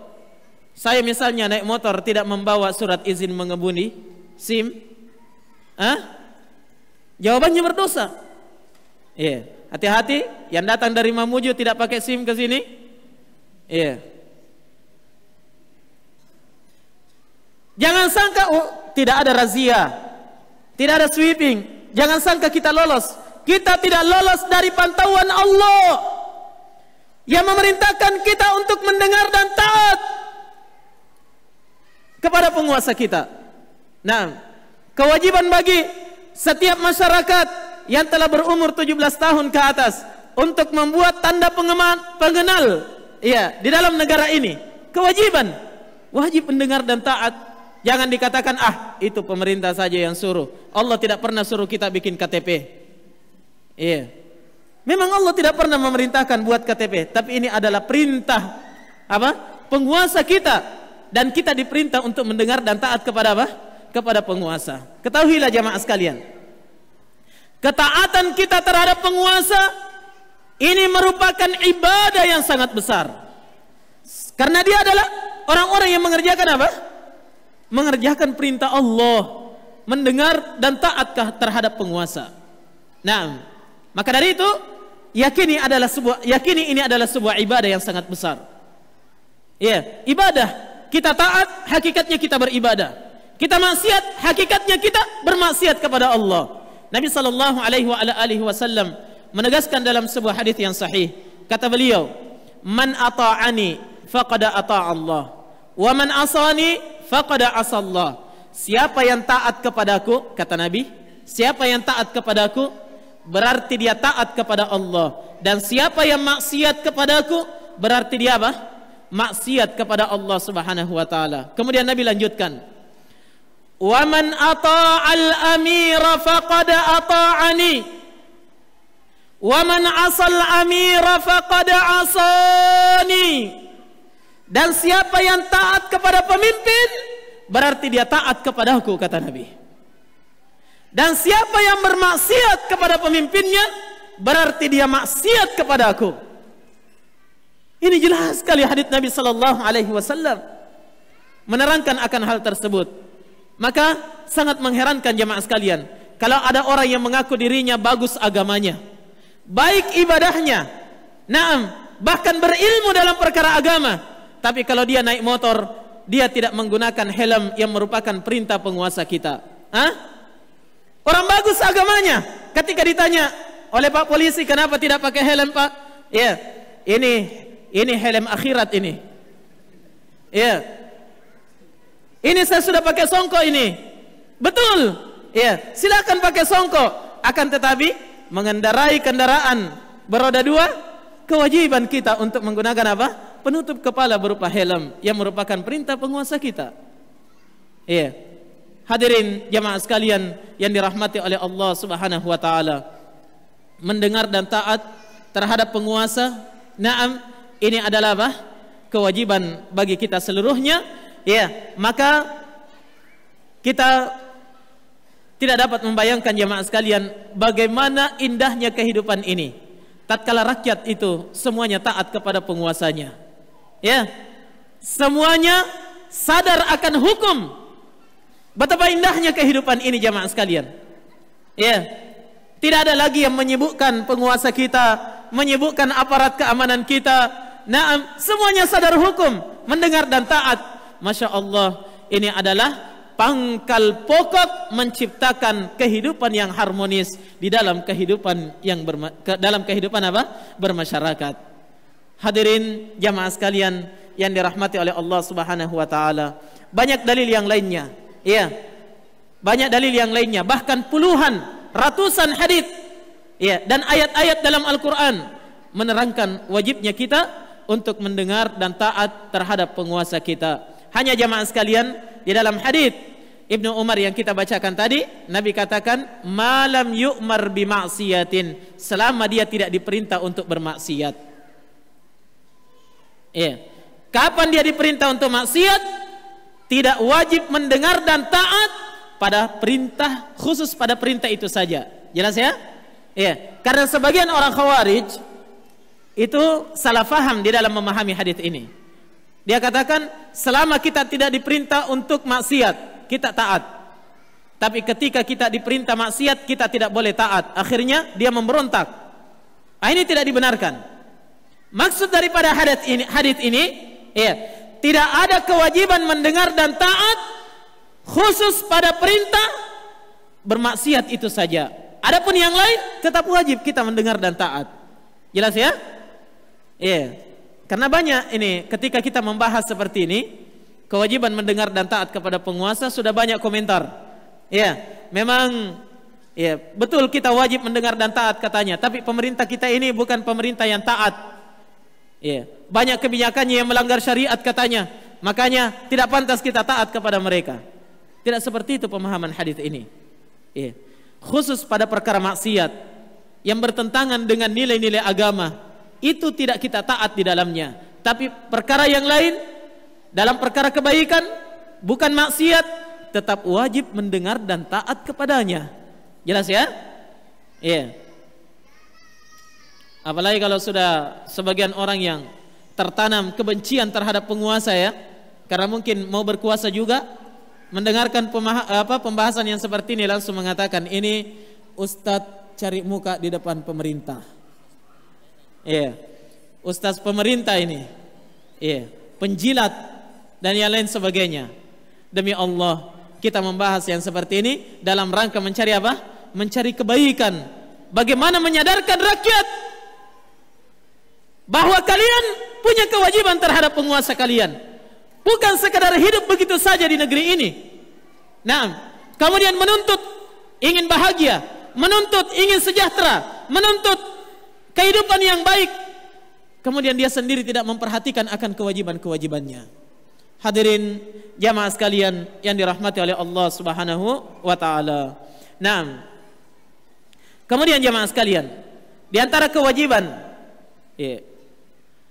saya misalnya naik motor tidak membawa surat izin mengemudi, SIM? Jawabannya berdosa. Iya. Hati-hati, yang datang dari Mamuju tidak pakai SIM ke sini. Iya. Jangan sangka tidak ada razia, tidak ada sweeping. Jangan sangka kita lolos. Kita tidak lolos dari pantauan Allah yang memerintahkan kita untuk mendengar dan taat kepada penguasa kita. Nah, kewajiban bagi setiap masyarakat yang telah berumur 17 tahun ke atas untuk membuat tanda pengenal, ya, di dalam negara ini. Kewajiban, wajib mendengar dan taat. Jangan dikatakan, itu pemerintah saja yang suruh. Allah tidak pernah suruh kita bikin KTP. Iya. Memang Allah tidak pernah memerintahkan buat KTP, tapi ini adalah perintah penguasa kita, dan kita diperintah untuk mendengar dan taat kepada apa? Kepada penguasa. Ketahuilah jamaah sekalian, ketaatan kita terhadap penguasa ini merupakan ibadah yang sangat besar. Karena dia adalah orang-orang yang mengerjakan apa? Mengerjakan perintah Allah, mendengar dan taat terhadap penguasa. Nah, maka dari itu yakini ini adalah sebuah ibadah yang sangat besar. Ya, ibadah kita taat, hakikatnya kita beribadah. Kita maksiat, hakikatnya kita bermaksiat kepada Allah. Nabi sallallahu alaihi wasallam menegaskan dalam sebuah hadis yang sahih, kata beliau, "Man ata'ani faqad ata'a Allah, wa man asani faqad asa Allah." Siapa yang taat kepadaku, kata Nabi, siapa yang taat kepadaku berarti dia taat kepada Allah, dan siapa yang maksiat kepadaku berarti dia apa? Maksiat kepada Allah Subhanahu wa taala. Kemudian Nabi lanjutkan, "Wa man ata'al amira faqad ata'ani, wa man asal amira faqad asani." Dan siapa yang taat kepada pemimpin berarti dia taat kepadaku, kata Nabi. Dan siapa yang bermaksiat kepada pemimpinnya berarti dia maksiat kepada aku. Ini jelas sekali hadits Nabi sallallahu alaihi wasallam menerangkan akan hal tersebut. Maka sangat mengherankan jemaah sekalian, kalau ada orang yang mengaku dirinya bagus agamanya, baik ibadahnya, naam, bahkan berilmu dalam perkara agama, tapi kalau dia naik motor, dia tidak menggunakan helm yang merupakan perintah penguasa kita. Orang bagus agamanya, ketika ditanya oleh Pak Polisi, kenapa tidak pakai helm Pak? Ya, ini helm akhirat ini. Ya, ini saya sudah pakai songkok ini. Betul. Ya, silakan pakai songkok. Akan tetapi mengendarai kendaraan beroda dua, kewajiban kita untuk menggunakan apa? Penutup kepala berupa helm yang merupakan perintah penguasa kita. Iya. Hadirin jamaah sekalian yang dirahmati oleh Allah Subhanahu wa taala, mendengar dan taat terhadap penguasa, naam, ini adalah apa? Kewajiban bagi kita seluruhnya. Ya, maka kita tidak dapat membayangkan jamaah sekalian bagaimana indahnya kehidupan ini tatkala rakyat itu semuanya taat kepada penguasanya. Ya, semuanya sadar akan hukum. Betapa indahnya kehidupan ini jamaah sekalian. Ya, tidak ada lagi yang menyibukkan penguasa kita, menyibukkan aparat keamanan kita. Naam, semuanya sadar hukum, mendengar dan taat. Masya Allah, ini adalah pangkal pokok menciptakan kehidupan yang harmonis di dalam kehidupan yang dalam kehidupan apa? Bermasyarakat. Hadirin jamaah sekalian yang dirahmati oleh Allah Subhanahu wa taala, banyak dalil yang lainnya. Ya. Banyak dalil yang lainnya, bahkan puluhan, ratusan hadis, ya, dan ayat-ayat dalam Al-Qur'an menerangkan wajibnya kita untuk mendengar dan taat terhadap penguasa kita. Hanya jamaah sekalian, di dalam hadis Ibnu Umar yang kita bacakan tadi, Nabi katakan, "Malam yu'mar bima'siyatin," selama dia tidak diperintah untuk bermaksiat. Ya. Kapan dia diperintah untuk maksiat? Tidak wajib mendengar dan taat pada perintah, khusus pada perintah itu saja. Jelas ya? Ya. Karena sebagian orang Khawarij itu salah faham di dalam memahami hadis ini. Dia katakan, selama kita tidak diperintah untuk maksiat, kita taat. Tapi ketika kita diperintah maksiat, kita tidak boleh taat. Akhirnya dia memberontak. Ini tidak dibenarkan. Maksud daripada hadis ini, ya, tidak ada kewajiban mendengar dan taat khusus pada perintah bermaksiat itu saja. Adapun yang lain tetap wajib kita mendengar dan taat. Jelas ya? Iya. Karena banyak ini ketika kita membahas seperti ini, kewajiban mendengar dan taat kepada penguasa, sudah banyak komentar. Ya, memang ya, betul kita wajib mendengar dan taat katanya, tapi pemerintah kita ini bukan pemerintah yang taat. Ya, banyak kebijakannya yang melanggar syariat katanya. Makanya tidak pantas kita taat kepada mereka. Tidak seperti itu pemahaman hadis ini. Ya. Khusus pada perkara maksiat yang bertentangan dengan nilai-nilai agama, itu tidak kita taat di dalamnya. Tapi perkara yang lain, dalam perkara kebaikan, bukan maksiat, tetap wajib mendengar dan taat kepadanya. Jelas ya? Iya. Apalagi kalau sudah sebagian orang yang tertanam kebencian terhadap penguasa, ya, karena mungkin mau berkuasa juga, mendengarkan pembahasan yang seperti ini langsung mengatakan, ini ustadz cari muka di depan pemerintah. Iya, ustadz pemerintah ini, iya, penjilat dan yang lain sebagainya. Demi Allah, kita membahas yang seperti ini dalam rangka mencari apa? Mencari kebaikan. Bagaimana menyadarkan rakyat bahwa kalian punya kewajiban terhadap penguasa kalian. Bukan sekadar hidup begitu saja di negeri ini. Nah, kemudian menuntut ingin bahagia, menuntut ingin sejahtera, menuntut kehidupan yang baik. Kemudian dia sendiri tidak memperhatikan akan kewajiban-kewajibannya. Hadirin jamaah sekalian yang dirahmati oleh Allah Subhanahu wa taala. Nah, kemudian jamaah sekalian, di antara kewajiban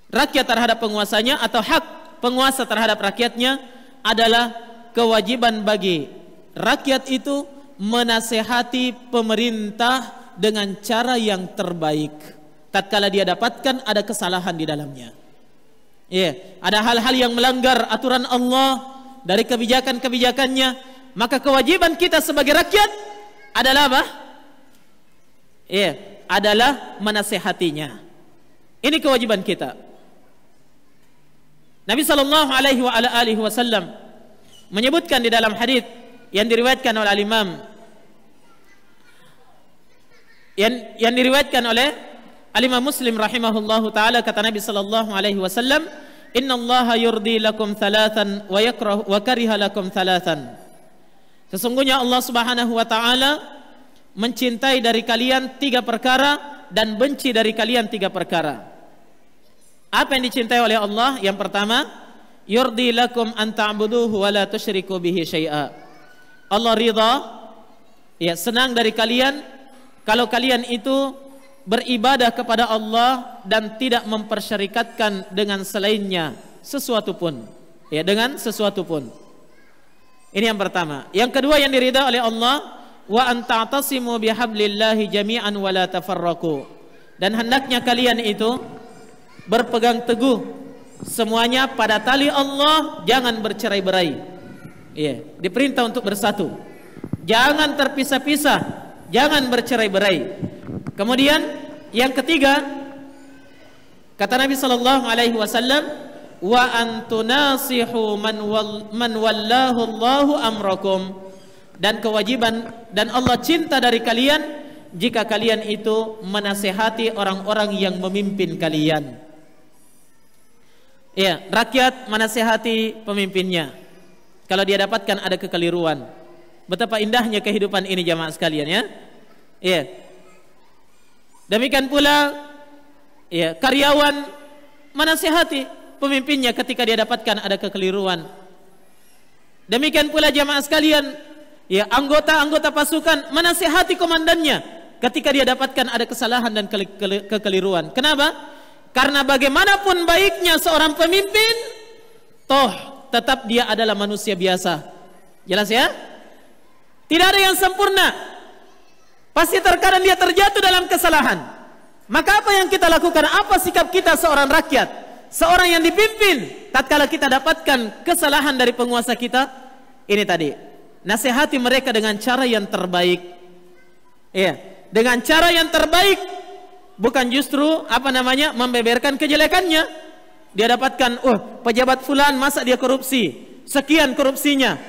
rakyat terhadap penguasanya atau hak penguasa terhadap rakyatnya adalah kewajiban bagi rakyat itu menasehati pemerintah dengan cara yang terbaik tatkala dia dapatkan ada kesalahan di dalamnya. Ada hal-hal yang melanggar aturan Allah dari kebijakan-kebijakannya, maka kewajiban kita sebagai rakyat adalah apa? Adalah menasehatinya. Ini kewajiban kita. Nabi sallallahu alaihi wasallam menyebutkan di dalam hadis yang diriwayatkan oleh Imam yang diriwayatkan oleh Imam Muslim rahimahullahu taala, kata Nabi sallallahu alaihi wasallam, "Innallaha yurdi lakum thalathan wa yakrah wa kariha lakum thalathan." Sesungguhnya Allah Subhanahu wa taala mencintai dari kalian 3 perkara dan benci dari kalian 3 perkara. Apa yang dicintai oleh Allah? Yang pertama, yurdi lakum an ta'buduhu wa la tusyriku bihi syai'a. Allah ridha, senang dari kalian kalau kalian itu beribadah kepada Allah dan tidak mempersyarikatkan dengan selainnya sesuatu pun. Dengan sesuatu pun. Ini yang pertama. Yang kedua yang diridha oleh Allah, wa an ta'tasimu bihablillahi jami'an wa la tafarraqu. Dan hendaknya kalian itu berpegang teguh semuanya pada tali Allah, jangan bercerai-berai. Diperintah untuk bersatu. Jangan terpisah-pisah, jangan bercerai-berai. Kemudian yang ketiga, kata Nabi sallallahu alaihi wasallam, wa antunasihu man wallahu Allahu amrakum. Dan kewajiban dan Allah cinta dari kalian jika kalian itu menasehati orang-orang yang memimpin kalian. Rakyat menasehati pemimpinnya kalau dia dapatkan ada kekeliruan. Betapa indahnya kehidupan ini jamaah sekalian ya. Demikian pula karyawan menasehati pemimpinnya ketika dia dapatkan ada kekeliruan. Demikian pula jamaah sekalian, anggota-anggota pasukan menasehati komandannya ketika dia dapatkan ada kesalahan dan kekeliruan. Kenapa? Karena bagaimanapun baiknya seorang pemimpin, toh tetap dia adalah manusia biasa. Jelas ya? Tidak ada yang sempurna. Pasti terkadang dia terjatuh dalam kesalahan. Maka apa yang kita lakukan? Apa sikap kita seorang rakyat? Seorang yang dipimpin, tatkala kita dapatkan kesalahan dari penguasa kita, ini tadi, nasihati mereka dengan cara yang terbaik. Dengan cara yang terbaik. Bukan justru membeberkan kejelekannya. Dia dapatkan, pejabat fulan masa dia korupsi, sekian korupsinya,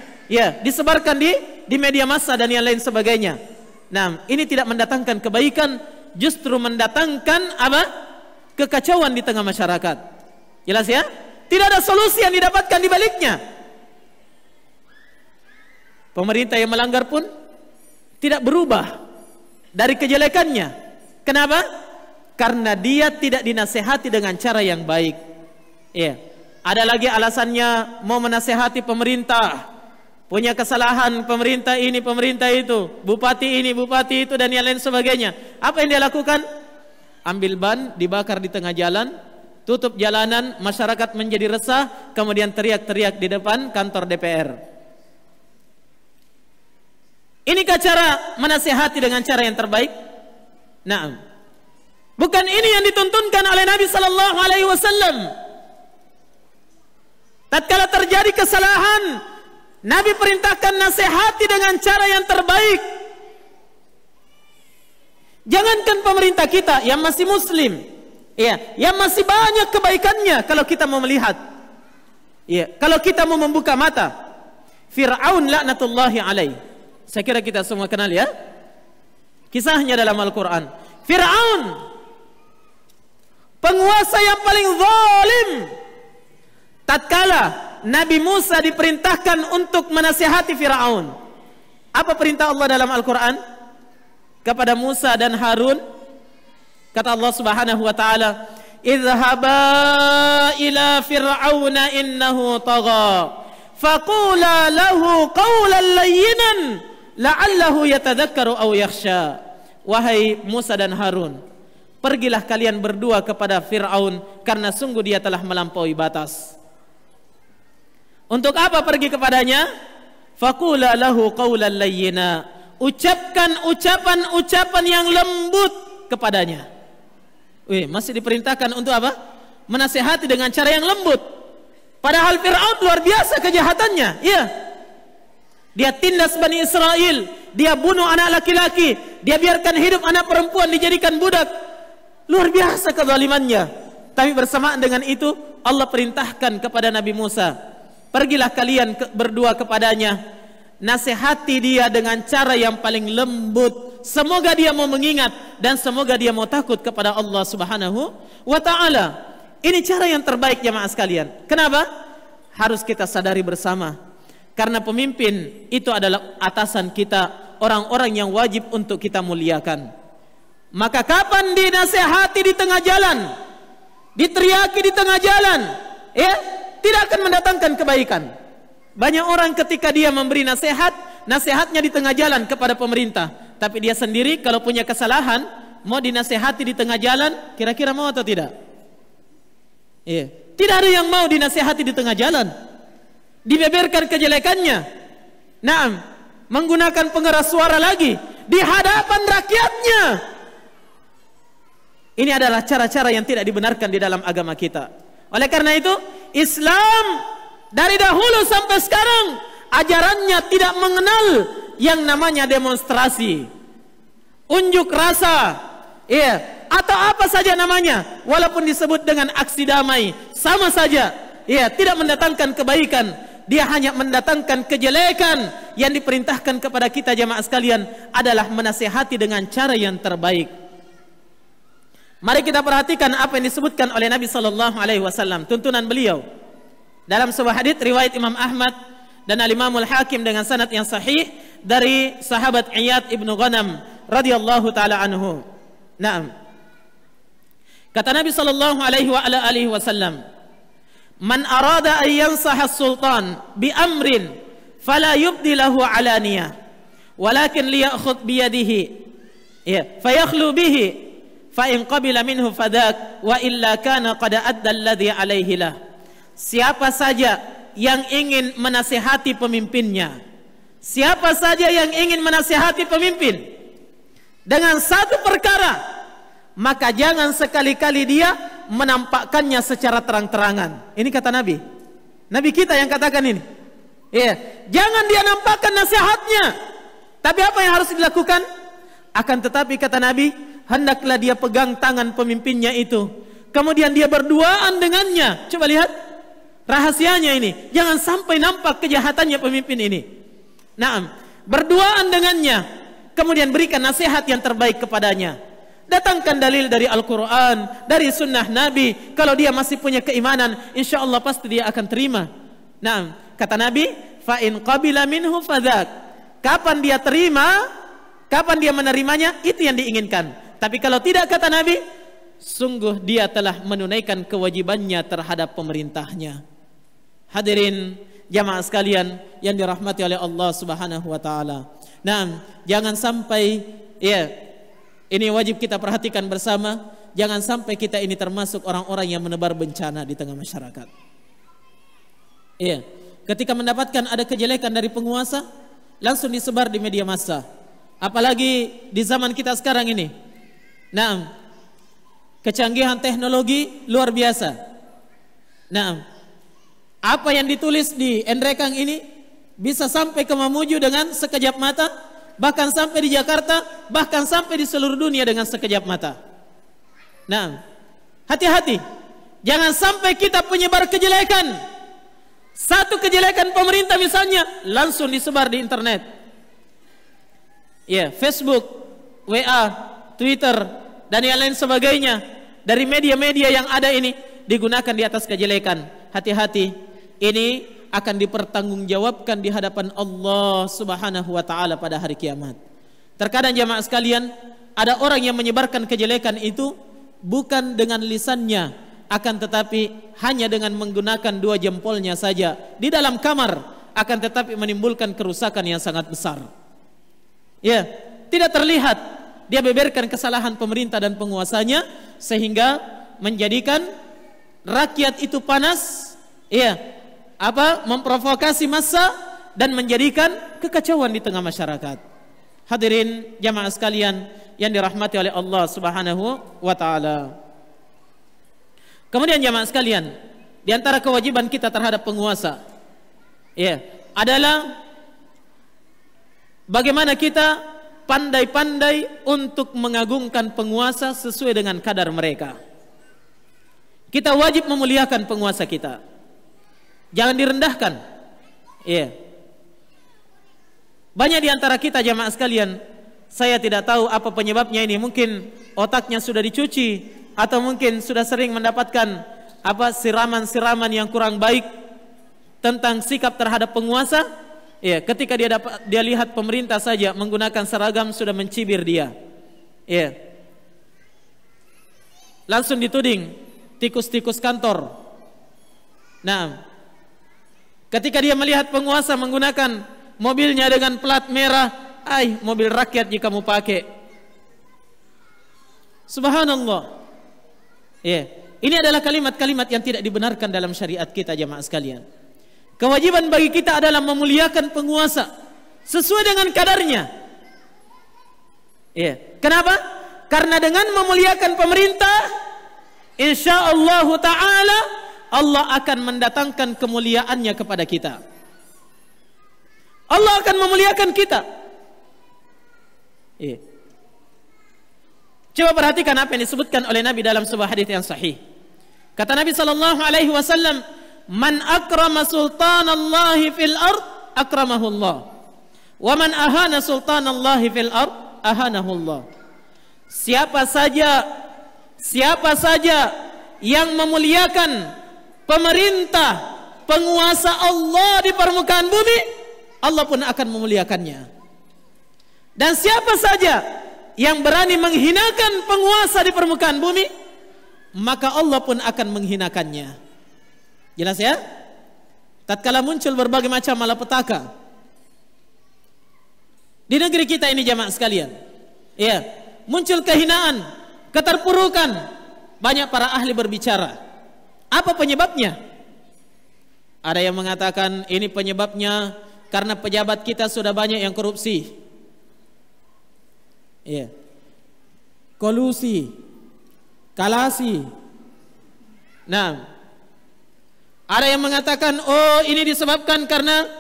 disebarkan di media massa dan yang lain sebagainya. Nah, ini tidak mendatangkan kebaikan, justru mendatangkan kekacauan di tengah masyarakat. Jelas ya? Tidak ada solusi yang didapatkan di baliknya. Pemerintah yang melanggar pun tidak berubah dari kejelekannya. Kenapa? Karena dia tidak dinasehati dengan cara yang baik. Ada lagi alasannya mau menasehati pemerintah, punya kesalahan pemerintah ini, pemerintah itu, bupati ini, bupati itu dan yang lain sebagainya. Apa yang dia lakukan? Ambil ban, dibakar di tengah jalan, tutup jalanan, masyarakat menjadi resah, kemudian teriak-teriak di depan kantor DPR. Inikah cara menasehati dengan cara yang terbaik? Naam. Bukan ini yang dituntunkan oleh Nabi sallallahu alaihi wasallam. Tatkala terjadi kesalahan, Nabi perintahkan nasihati dengan cara yang terbaik. Jangankan pemerintah kita yang masih muslim, yang masih banyak kebaikannya kalau kita mau melihat. Ya, kalau kita mau membuka mata, Fir'aun laknatullahi alaih. Saya kira kita semua kenal ya. Kisahnya dalam Al-Quran. Fir'aun, penguasa yang paling zalim. Tatkala Nabi Musa diperintahkan untuk menasihati Fir'aun, apa perintah Allah dalam Al-Quran kepada Musa dan Harun? Kata Allah Subhanahu wa taala, "Idhhaba ila fir'auna innahu tagha, faqula lahu qawlan layyinan la'allahu yatadhakkaru aw yakhsha." Wahai Musa dan Harun, pergilah kalian berdua kepada Fir'aun karena sungguh dia telah melampaui batas. Untuk apa pergi kepadanya? Faqula lahu qawlan layyina. Ucapkan ucapan-ucapan yang lembut kepadanya. Masih diperintahkan untuk apa? Menasihati dengan cara yang lembut. Padahal Fir'aun luar biasa kejahatannya. Iya. Dia tindas Bani Israel, dia bunuh anak laki-laki, dia biarkan hidup anak perempuan dijadikan budak. Luar biasa kezalimannya. Tapi bersamaan dengan itu Allah perintahkan kepada Nabi Musa, pergilah kalian berdua kepadanya, nasihati dia dengan cara yang paling lembut. Semoga dia mau mengingat dan semoga dia mau takut kepada Allah Subhanahu wa ta'ala. Ini cara yang terbaik jamaah sekalian. Kenapa? Harus kita sadari bersama. Karena pemimpin itu adalah atasan kita, orang-orang yang wajib untuk kita muliakan. Maka kapan dinasihati di tengah jalan, diteriaki di tengah jalan, tidak akan mendatangkan kebaikan. Banyak orang ketika dia memberi nasihat, nasihatnya di tengah jalan kepada pemerintah. Tapi dia sendiri kalau punya kesalahan, mau dinasihati di tengah jalan, kira-kira mau atau tidak? Tidak ada yang mau dinasihati di tengah jalan. Dibeberkan kejelekannya. Naam, menggunakan pengeras suara lagi di hadapan rakyatnya. Ini adalah cara-cara yang tidak dibenarkan di dalam agama kita. Oleh karena itu, Islam dari dahulu sampai sekarang ajarannya tidak mengenal yang namanya demonstrasi, unjuk rasa, atau apa saja namanya, walaupun disebut dengan aksi damai, sama saja, tidak mendatangkan kebaikan, dia hanya mendatangkan kejelekan. Yang diperintahkan kepada kita jamaah sekalian adalah menasihati dengan cara yang terbaik. Mari kita perhatikan apa yang disebutkan oleh Nabi sallallahu alaihi wasallam, tuntunan beliau dalam sebuah hadits riwayat Imam Ahmad dan Al-Imamul Hakim dengan sanad yang sahih dari sahabat Iyad ibnu Ghanam radhiyallahu taala anhu. Naam. Kata Nabi sallallahu alaihi wasallam, "Man arada an yansaha as-sultan bi amrin fala yubdi lahu alaniyah, walakin liya'khudh bi yadihi, fayakhlu bihi, fa in qabila minhu fadak, wa illa kana qad adda alladhi alaihi lah." Siapa saja yang ingin menasihati pemimpinnya, siapa saja yang ingin menasihati pemimpin dengan satu perkara, maka jangan sekali-kali dia menampakkannya secara terang-terangan. Ini kata Nabi. Nabi kita yang katakan ini. Jangan dia nampakkan nasihatnya. Tapi apa yang harus dilakukan? Akan tetapi kata Nabi, hendaklah dia pegang tangan pemimpinnya itu, kemudian dia berduaan dengannya. Coba lihat rahasianya ini. Jangan sampai nampak kejahatannya pemimpin ini. Naam, berduaan dengannya, kemudian berikan nasihat yang terbaik kepadanya. Datangkan dalil dari Al-Quran, dari sunnah Nabi. Kalau dia masih punya keimanan, insya Allah pasti dia akan terima. Nah, kata Nabi, fa in qabila minhu fadak. Kapan dia terima, kapan dia menerimanya, itu yang diinginkan. Tapi kalau tidak, kata Nabi, sungguh dia telah menunaikan kewajibannya terhadap pemerintahnya. Hadirin jamaah sekalian yang dirahmati oleh Allah Subhanahu wa taala. Nah, jangan sampai ini wajib kita perhatikan bersama, jangan sampai kita ini termasuk orang-orang yang menebar bencana di tengah masyarakat. Ketika mendapatkan ada kejelekan dari penguasa, langsung disebar di media massa. Apalagi di zaman kita sekarang ini. Nah, kecanggihan teknologi luar biasa. Nah, apa yang ditulis di Endrekang ini bisa sampai ke Mamuju dengan sekejap mata, bahkan sampai di Jakarta, bahkan sampai di seluruh dunia dengan sekejap mata. Nah, hati-hati, jangan sampai kita penyebar kejelekan, Satu kejelekan pemerintah misalnya langsung disebar di internet. Ya, Facebook, WA, Twitter dan yang lain sebagainya dari media-media yang ada ini digunakan di atas kejelekan. Hati-hati, ini akan dipertanggungjawabkan di hadapan Allah Subhanahu wa taala pada hari kiamat. Terkadang jamaah sekalian, ada orang yang menyebarkan kejelekan itu bukan dengan lisannya, akan tetapi hanya dengan menggunakan dua jempolnya saja di dalam kamar, akan tetapi menimbulkan kerusakan yang sangat besar. Ya, tidak terlihat dia beberkan kesalahan pemerintah dan penguasanya sehingga menjadikan rakyat itu panas, ya, memprovokasi massa dan menjadikan kekacauan di tengah masyarakat. Hadirin jamaah sekalian yang dirahmati oleh Allah Subhanahu wa taala. Kemudian jamaah sekalian, di antara kewajiban kita terhadap penguasa, ya, adalah bagaimana kita pandai-pandai untuk mengagungkan penguasa sesuai dengan kadar mereka. Kita wajib memuliakan penguasa kita. Jangan direndahkan. Ya. Banyak di antara kita jamaah sekalian, saya tidak tahu apa penyebabnya ini. Mungkin otaknya sudah dicuci, atau mungkin sudah sering mendapatkan siraman-siraman yang kurang baik tentang sikap terhadap penguasa. Ya, ketika dia lihat pemerintah saja menggunakan seragam sudah mencibir dia. Ya. Langsung dituding tikus-tikus kantor. Nah, ketika dia melihat penguasa menggunakan mobilnya dengan plat merah, mobil rakyat jika kamu pakai. Subhanallah. Ya, ini adalah kalimat-kalimat yang tidak dibenarkan dalam syariat kita jamaah sekalian. Kewajiban bagi kita adalah memuliakan penguasa sesuai dengan kadarnya. Ya, kenapa? Karena dengan memuliakan pemerintah, insyaallah taala Allah akan mendatangkan kemuliaannya kepada kita. Allah akan memuliakan kita. Ya. Coba perhatikan apa yang disebutkan oleh Nabi dalam sebuah hadis yang sahih. Kata Nabi sallallahu alaihi wasallam, "Man akrama sultanallahi fil ard, akramahu Allah. Wa man ahana sultanallahi fil ard, ahanahu Allah." Siapa saja yang memuliakan pemerintah, penguasa Allah di permukaan bumi, Allah pun akan memuliakannya. Dan siapa saja yang berani menghinakan penguasa di permukaan bumi, maka Allah pun akan menghinakannya. Jelas ya? Tatkala muncul berbagai macam malapetaka di negeri kita ini jamaah sekalian, ya, muncul kehinaan, keterpurukan, banyak para ahli berbicara. Apa penyebabnya? Ada yang mengatakan ini penyebabnya karena pejabat kita sudah banyak yang korupsi. Ya. Kolusi, kalasi. Nah, ada yang mengatakan ini disebabkan karena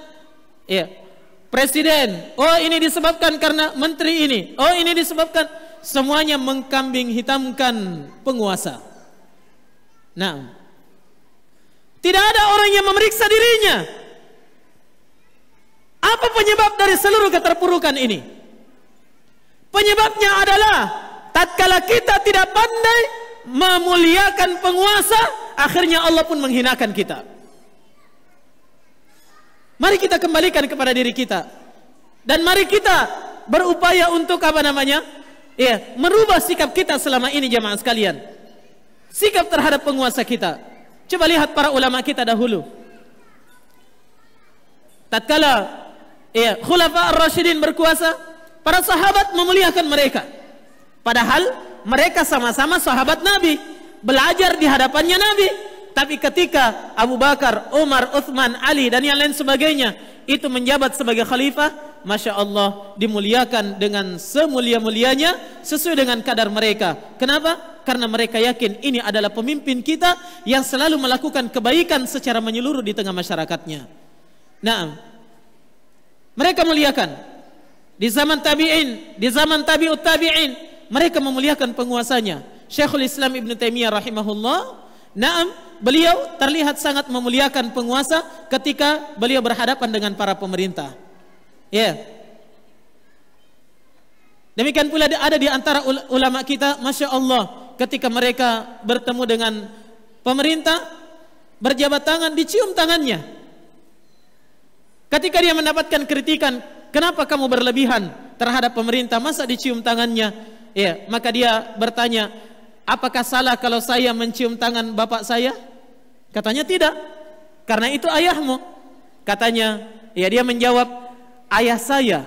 presiden. Ini disebabkan karena menteri ini. Ini disebabkan, semuanya mengkambing hitamkan penguasa. Nah, tidak ada orang yang memeriksa dirinya. Apa penyebab dari seluruh keterpurukan ini? Penyebabnya adalah tatkala kita tidak pandai memuliakan penguasa, akhirnya Allah pun menghinakan kita. Mari kita kembalikan kepada diri kita, dan mari kita berupaya untuk merubah sikap kita selama ini jamaah sekalian. Sikap terhadap penguasa kita. Coba lihat para ulama kita dahulu. Tatkala Khulafa ar-Rasyidin berkuasa, para sahabat memuliakan mereka. Padahal mereka sama-sama sahabat Nabi, belajar di hadapannya Nabi. Tapi ketika Abu Bakar, Umar, Uthman, Ali dan yang lain sebagainya itu menjabat sebagai khalifah, Masya Allah, dimuliakan dengan semulia-mulianya sesuai dengan kadar mereka. Kenapa? Karena mereka yakin ini adalah pemimpin kita yang selalu melakukan kebaikan secara menyeluruh di tengah masyarakatnya. Nah, mereka muliakan. Di zaman tabi'in, di zaman tabi'ut tabi'in, mereka memuliakan penguasanya. Syekhul Islam Ibn Taimiyah rahimahullah Naam, beliau terlihat sangat memuliakan penguasa ketika beliau berhadapan dengan para pemerintah. Ya. Demikian pula ada di antara ulama kita, Masya Allah, ketika mereka bertemu dengan pemerintah, berjabat tangan, dicium tangannya. Ketika dia mendapatkan kritikan, kenapa kamu berlebihan terhadap pemerintah, masa dicium tangannya? Ya, maka dia bertanya, apakah salah kalau saya mencium tangan bapak saya? Katanya tidak, karena itu ayahmu. Katanya, ya, dia menjawab, ayah saya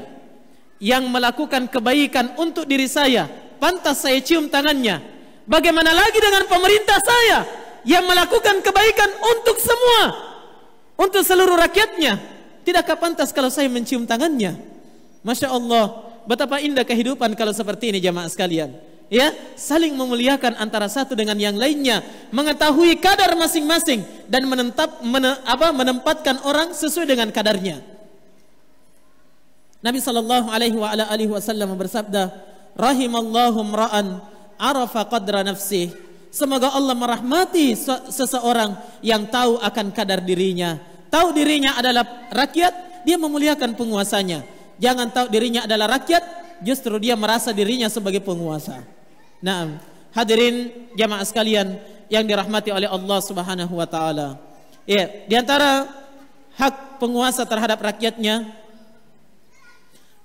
yang melakukan kebaikan untuk diri saya, pantas saya cium tangannya. Bagaimana lagi dengan pemerintah saya yang melakukan kebaikan untuk semua, untuk seluruh rakyatnya? Tidakkah pantas kalau saya mencium tangannya? Masya Allah, betapa indah kehidupan kalau seperti ini jamaah sekalian. Ya, saling memuliakan antara satu dengan yang lainnya, mengetahui kadar masing-masing dan menempatkan orang sesuai dengan kadarnya. Nabi sallallahu alaihi wasallam bersabda, rahimallahu mra'an arafa qadra nafsih. Semoga Allah merahmati seseorang yang tahu akan kadar dirinya. Tahu dirinya adalah rakyat, dia memuliakan penguasanya. Jangan tahu dirinya adalah rakyat, justru dia merasa dirinya sebagai penguasa. Nah, hadirin jamaah sekalian yang dirahmati oleh Allah Subhanahu wa taala. Ya, di antara hak penguasa terhadap rakyatnya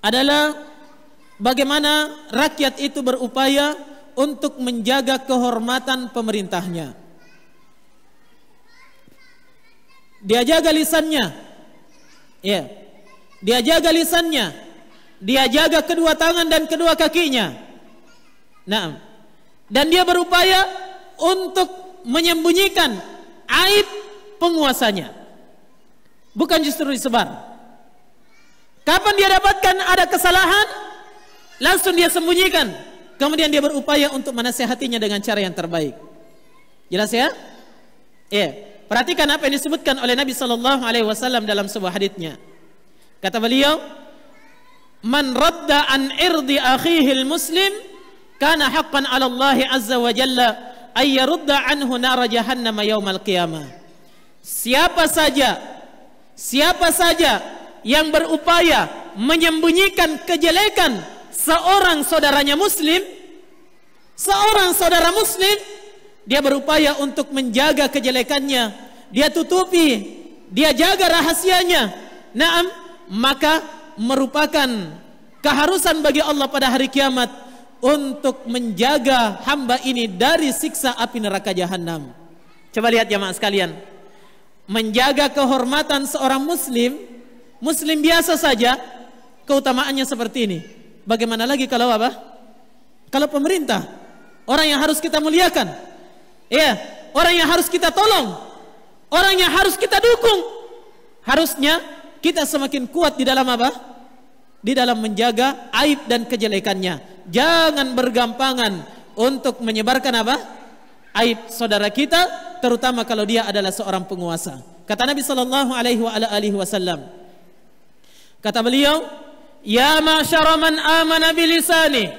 adalah bagaimana rakyat itu berupaya untuk menjaga kehormatan pemerintahnya. Dia jaga lisannya, ya, dia jaga lisannya, dia jaga kedua tangan dan kedua kakinya. Nah, dan dia berupaya untuk menyembunyikan aib penguasanya, bukan justru disebar. Kapan dia dapatkan ada kesalahan, langsung dia sembunyikan. Kemudian dia berupaya untuk menasihatinya dengan cara yang terbaik. Jelas ya? Iya. Perhatikan apa yang disebutkan oleh Nabi sallallahu alaihi wasallam dalam sebuah haditsnya. Kata beliau, "Man radda an irdi akhihi al-muslim, kana haqqan 'ala Allah azza wa jalla ay yarudda anhu nar jahannam yaumal qiyamah." Siapa saja yang berupaya menyembunyikan kejelekan seorang saudaranya muslim, seorang saudara muslim, dia berupaya untuk menjaga kejelekannya, dia tutupi, dia jaga rahasianya. Naam, maka merupakan keharusan bagi Allah pada hari kiamat untuk menjaga hamba ini dari siksa api neraka jahanam. Coba lihat jamaah sekalian, menjaga kehormatan seorang muslim biasa saja, keutamaannya seperti ini. Bagaimana lagi kalau apa? Kalau pemerintah, orang yang harus kita muliakan, ya, orang yang harus kita tolong, orang yang harus kita dukung. Harusnya kita semakin kuat di dalam apa? Di dalam menjaga aib dan kejelekannya. Jangan bergampangan untuk menyebarkan apa? Aib saudara kita, terutama kalau dia adalah seorang penguasa. Kata Nabi sallallahu alaihi wasallam, kata beliau, "Ya ma'syara man amana bilisani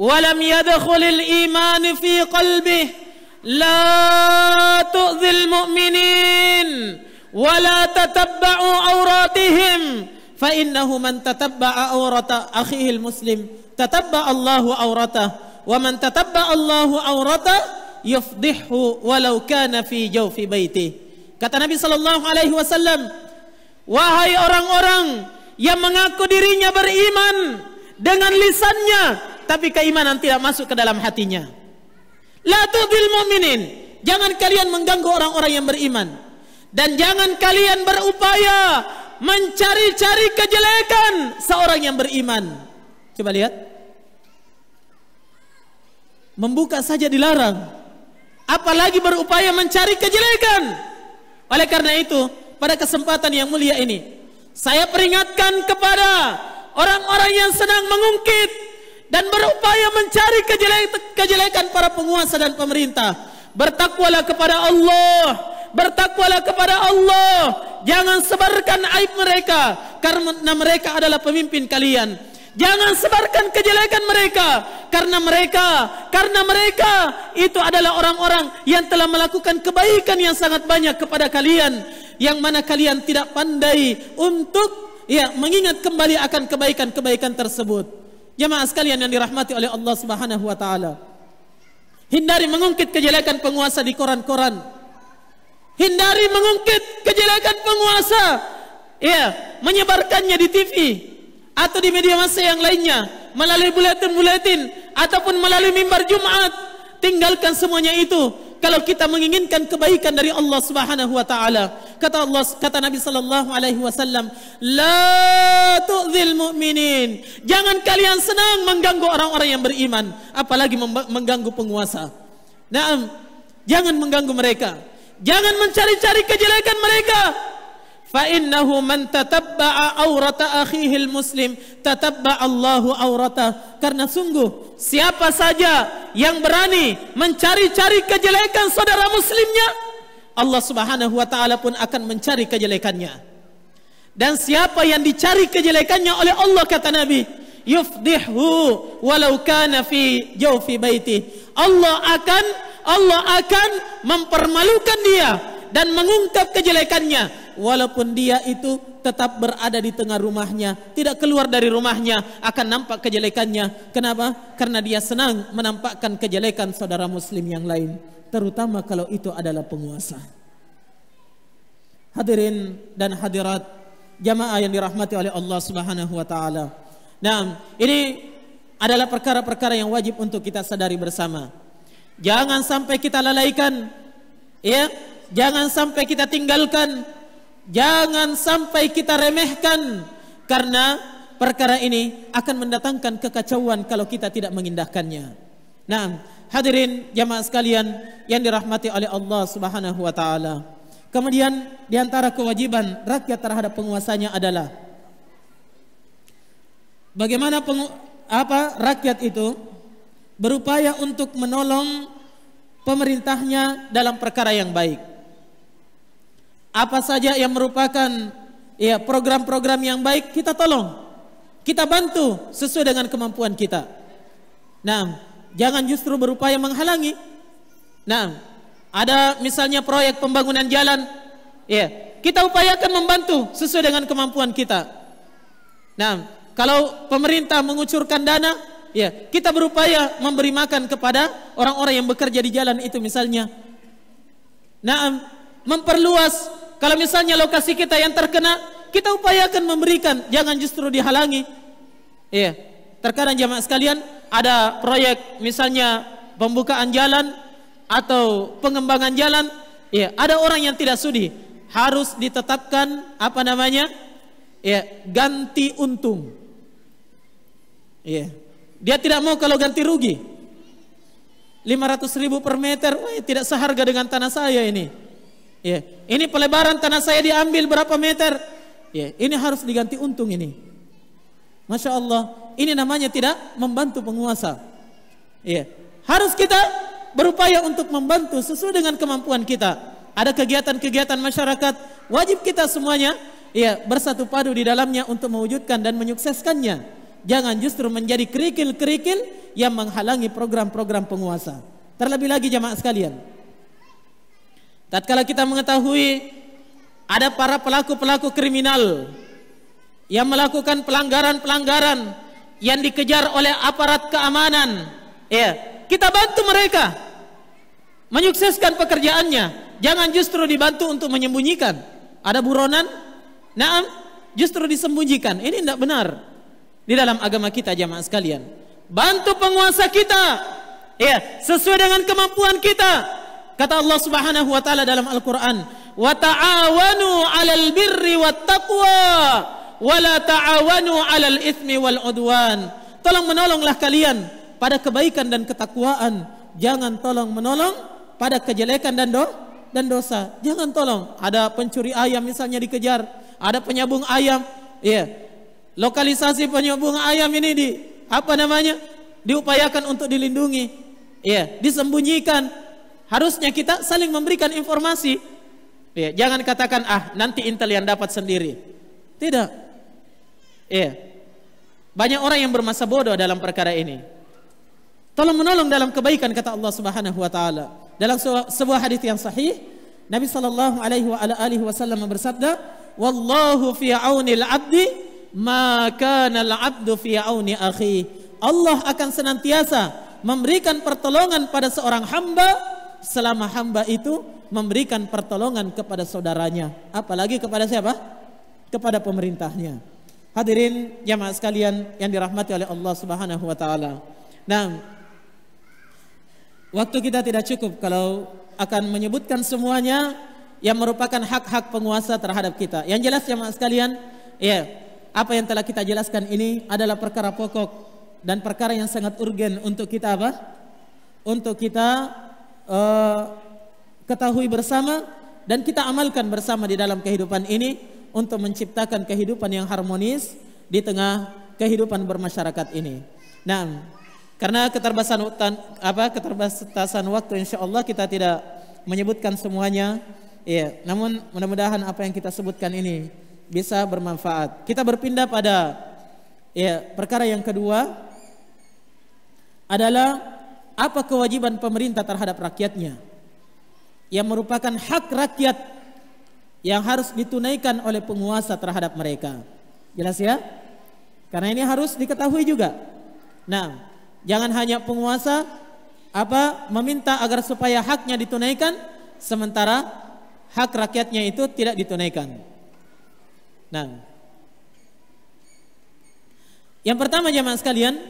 wa lam yadkhulil iman fi qalbihi, la tu'zil mu'minin wa la tatabba'u awratihim, fa innahu man tatabba'a awrata akhihi al-muslim tatabba'a Allahu awratah, wa man tatabba'a Allahu awratah yufdihhu walau kana fi jawfi baitih." Kata Nabi sallallahu alaihi wasallam, wahai orang-orang yang mengaku dirinya beriman dengan lisannya, tapi keimanan tidak masuk ke dalam hatinya. La tu'dil mu'minin, jangan kalian mengganggu orang-orang yang beriman, dan jangan kalian berupaya mencari-cari kejelekan seorang yang beriman. Coba lihat, membuka saja dilarang, apalagi berupaya mencari kejelekan. Oleh karena itu, pada kesempatan yang mulia ini, saya peringatkan kepada orang-orang yang sedang mengungkit dan berupaya mencari kejelekan para penguasa dan pemerintah. Bertakwalah kepada Allah, bertakwalah kepada Allah. Jangan sebarkan aib mereka, karena mereka adalah pemimpin kalian. Jangan sebarkan kejelekan mereka, karena mereka itu adalah orang-orang yang telah melakukan kebaikan yang sangat banyak kepada kalian, yang mana kalian tidak pandai untuk mengingat kembali akan kebaikan-kebaikan tersebut. Jamaah sekalian yang dirahmati oleh Allah Subhanahu wa taala, hindari mengungkit kejelekan penguasa di koran-koran. Hindari mengungkit kejelekan penguasa, menyebarkannya di TV atau di media massa yang lainnya, melalui buletin-buletin ataupun melalui mimbar Jumat. Tinggalkan semuanya itu kalau kita menginginkan kebaikan dari Allah Subhanahu wa taala. Kata Nabi sallallahu alaihi wasallam, "La tu'dzil mu'minin." Jangan kalian senang mengganggu orang-orang yang beriman, apalagi mengganggu penguasa. Jangan mengganggu mereka. Jangan mencari-cari kejelekan mereka. Fa innahu man tatabba'a aurata akhihil muslim tatabba'a Allahu auratah. Karena sungguh siapa saja yang berani mencari-cari kejelekan saudara muslimnya, Allah Subhanahu wa taala pun akan mencari kejelekannya. Dan siapa yang dicari kejelekannya oleh Allah, kata Nabi, yufdihhu walau kana fi jawfi baiti. Allah akan mempermalukan dia dan mengungkap kejelekannya walaupun dia itu tetap berada di tengah rumahnya, tidak keluar dari rumahnya, akan nampak kejelekannya. Kenapa? Karena dia senang menampakkan kejelekan saudara muslim yang lain, terutama kalau itu adalah penguasa. Hadirin dan hadirat jamaah yang dirahmati oleh Allah Subhanahu wa taala. Nah, ini adalah perkara-perkara yang wajib untuk kita sadari bersama. Jangan sampai kita lalaikan, jangan sampai kita tinggalkan, jangan sampai kita remehkan, karena perkara ini akan mendatangkan kekacauan kalau kita tidak mengindahkannya. Nah, hadirin jamaah sekalian yang dirahmati oleh Allah Subhanahu wa taala. Kemudian di antara kewajiban rakyat terhadap penguasanya adalah bagaimana rakyat itu berupaya untuk menolong pemerintahnya dalam perkara yang baik. Apa saja yang merupakan program-program yang baik, kita tolong, kita bantu sesuai dengan kemampuan kita. Nah, jangan justru berupaya menghalangi. Nah, ada misalnya proyek pembangunan jalan, kita upayakan membantu sesuai dengan kemampuan kita. Nah, kalau pemerintah mengucurkan dana, kita berupaya memberi makan kepada orang-orang yang bekerja di jalan itu misalnya. Nah, memperluas, kalau misalnya lokasi kita yang terkena, kita upayakan memberikan, jangan justru dihalangi. Terkadang jamaah sekalian, ada proyek misalnya pembukaan jalan atau pengembangan jalan, ada orang yang tidak sudi, harus ditetapkan ganti untung. Dia tidak mau kalau ganti rugi. 500.000 per meter, tidak seharga dengan tanah saya ini. Ini pelebaran tanah saya diambil berapa meter. Ini harus diganti untung ini. Masya Allah, ini namanya tidak membantu penguasa. Harus kita berupaya untuk membantu sesuai dengan kemampuan kita. Ada kegiatan-kegiatan masyarakat, wajib kita semuanya bersatu padu di dalamnya untuk mewujudkan dan menyukseskannya. Jangan justru menjadi kerikil-kerikil yang menghalangi program-program penguasa. Terlebih lagi jamaah sekalian, tatkala kita mengetahui ada para pelaku-pelaku kriminal yang melakukan pelanggaran-pelanggaran yang dikejar oleh aparat keamanan, kita bantu mereka menyukseskan pekerjaannya. Jangan justru dibantu untuk menyembunyikan. Ada buronan, justru disembunyikan. Ini tidak benar di dalam agama kita jamaah sekalian. Bantu penguasa kita, sesuai dengan kemampuan kita. Kata Allah Subhanahu wa taala dalam Al-Qur'an, "Wa ta'awanu 'alal birri wat taqwa wa la ta'awanu 'alal itsmi wal 'udwan." Tolong menolonglah kalian pada kebaikan dan ketakwaan. Jangan tolong menolong pada kejelekan dan dosa. Jangan tolong. Ada pencuri ayam misalnya dikejar, ada penyambung ayam, lokalisasi penyambung ayam ini diupayakan untuk dilindungi, disembunyikan. Harusnya kita saling memberikan informasi. Jangan katakan nanti intel yang dapat sendiri. Tidak. Banyak orang yang bermasa bodoh dalam perkara ini. Tolong menolong dalam kebaikan, kata Allah Subhanahu wa taala. Dalam sebuah hadis yang sahih, Nabi sallallahu alaihi wasallam bersabda, "Wallahu fi aunil 'abdi ma kana al-'abdu fi auni akhi." Allah akan senantiasa memberikan pertolongan pada seorang hamba selama hamba itu memberikan pertolongan kepada saudaranya, apalagi kepada siapa? Kepada pemerintahnya. Hadirin jamaah sekalian yang dirahmati oleh Allah Subhanahu wa taala. Nah, waktu kita tidak cukup kalau akan menyebutkan semuanya yang merupakan hak-hak penguasa terhadap kita. Yang jelas jamaah sekalian, ya, apa yang telah kita jelaskan ini adalah perkara pokok dan perkara yang sangat urgen untuk kita apa? Untuk kita ketahui bersama dan kita amalkan bersama di dalam kehidupan ini untuk menciptakan kehidupan yang harmonis di tengah kehidupan bermasyarakat ini. Nah, karena keterbatasan waktu, insya Allah kita tidak menyebutkan semuanya. Ya, namun mudah-mudahan apa yang kita sebutkan ini bisa bermanfaat. Kita berpindah pada perkara yang kedua adalah apa kewajiban pemerintah terhadap rakyatnya yang merupakan hak rakyat yang harus ditunaikan oleh penguasa terhadap mereka. Jelas ya? Karena ini harus diketahui juga. Nah, jangan hanya penguasa meminta agar supaya haknya ditunaikan sementara hak rakyatnya itu tidak ditunaikan. Nah, yang pertama jemaah sekalian,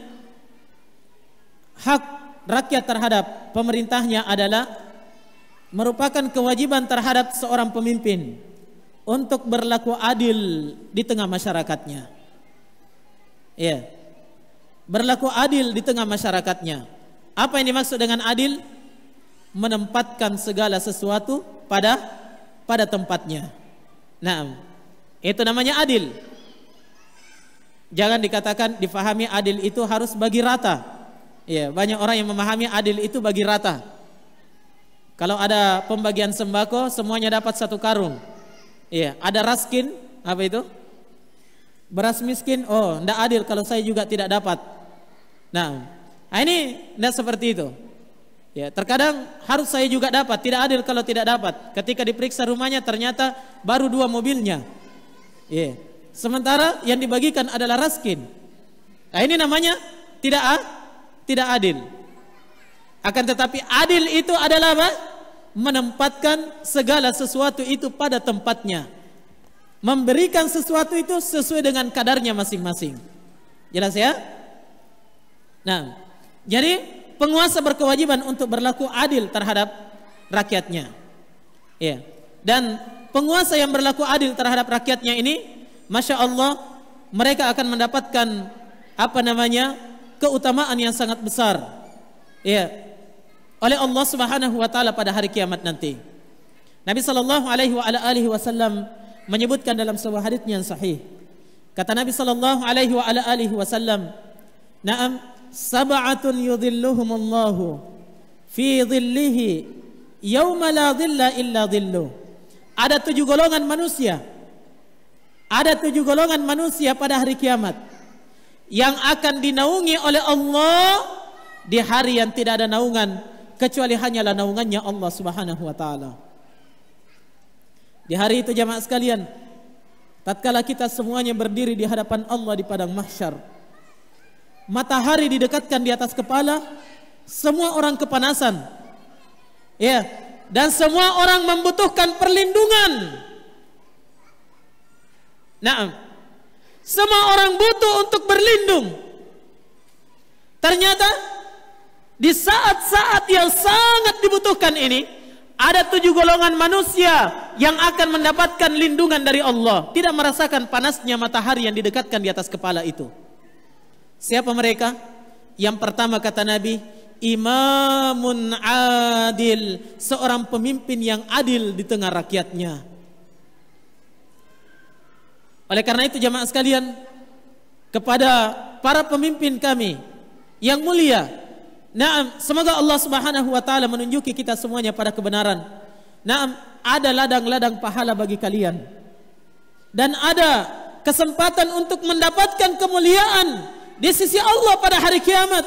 hak rakyat terhadap pemerintahnya adalah merupakan kewajiban terhadap seorang pemimpin untuk berlaku adil di tengah masyarakatnya. Ya, berlaku adil di tengah masyarakatnya. Apa yang dimaksud dengan adil? Menempatkan segala sesuatu pada tempatnya. Nah, itu namanya adil. Jangan difahami adil itu harus bagi rata. Ya, banyak orang yang memahami adil itu bagi rata. Kalau ada pembagian sembako, semuanya dapat satu karung. Iya, ada raskin, apa itu? Beras miskin, oh, tidak adil kalau saya juga tidak dapat. Nah, ini tidak seperti itu. Ya, terkadang harus saya juga dapat, tidak adil kalau tidak dapat. Ketika diperiksa rumahnya ternyata baru 2 mobilnya. Iya. Sementara yang dibagikan adalah raskin. Nah, ini namanya tidak adil. Akan tetapi adil itu adalah apa? Menempatkan segala sesuatu itu pada tempatnya. Memberikan sesuatu itu sesuai dengan kadarnya masing-masing. Jelas ya? Nah, jadi penguasa berkewajiban untuk berlaku adil terhadap rakyatnya. Ya. Dan penguasa yang berlaku adil terhadap rakyatnya ini, Masya Allah, mereka akan mendapatkan keutamaan yang sangat besar. Ya. Oleh Allah Subhanahu wa taala pada hari kiamat nanti. Nabi sallallahu alaihi wasallam menyebutkan dalam sebuah hadis yang sahih. Kata Nabi sallallahu alaihi wasallam, "Na'am, sab'atun yudhilluhumullahu fi dhillihi yauma la dhilla illa dhilluh." Ada 7 golongan manusia. Ada 7 golongan manusia pada hari kiamat yang akan dinaungi oleh Allah di hari yang tidak ada naungan kecuali hanyalah naungannya Allah Subhanahu wa taala. Di hari itu jamaah sekalian, tatkala kita semuanya berdiri di hadapan Allah di padang mahsyar, matahari didekatkan di atas kepala, semua orang kepanasan. Ya, dan semua orang membutuhkan perlindungan. Nah, semua orang butuh untuk berlindung. Ternyata di saat-saat yang sangat dibutuhkan ini, ada 7 golongan manusia yang akan mendapatkan lindungan dari Allah, tidak merasakan panasnya matahari yang didekatkan di atas kepala itu. Siapa mereka? Yang pertama kata Nabi, imamun adil, seorang pemimpin yang adil di tengah rakyatnya. Oleh karena itu jamaah sekalian, kepada para pemimpin kami yang mulia, Naam, semoga Allah Subhanahu wa taala menunjuki kita semuanya pada kebenaran. Naam, ada ladang-ladang pahala bagi kalian. Dan ada kesempatan untuk mendapatkan kemuliaan di sisi Allah pada hari kiamat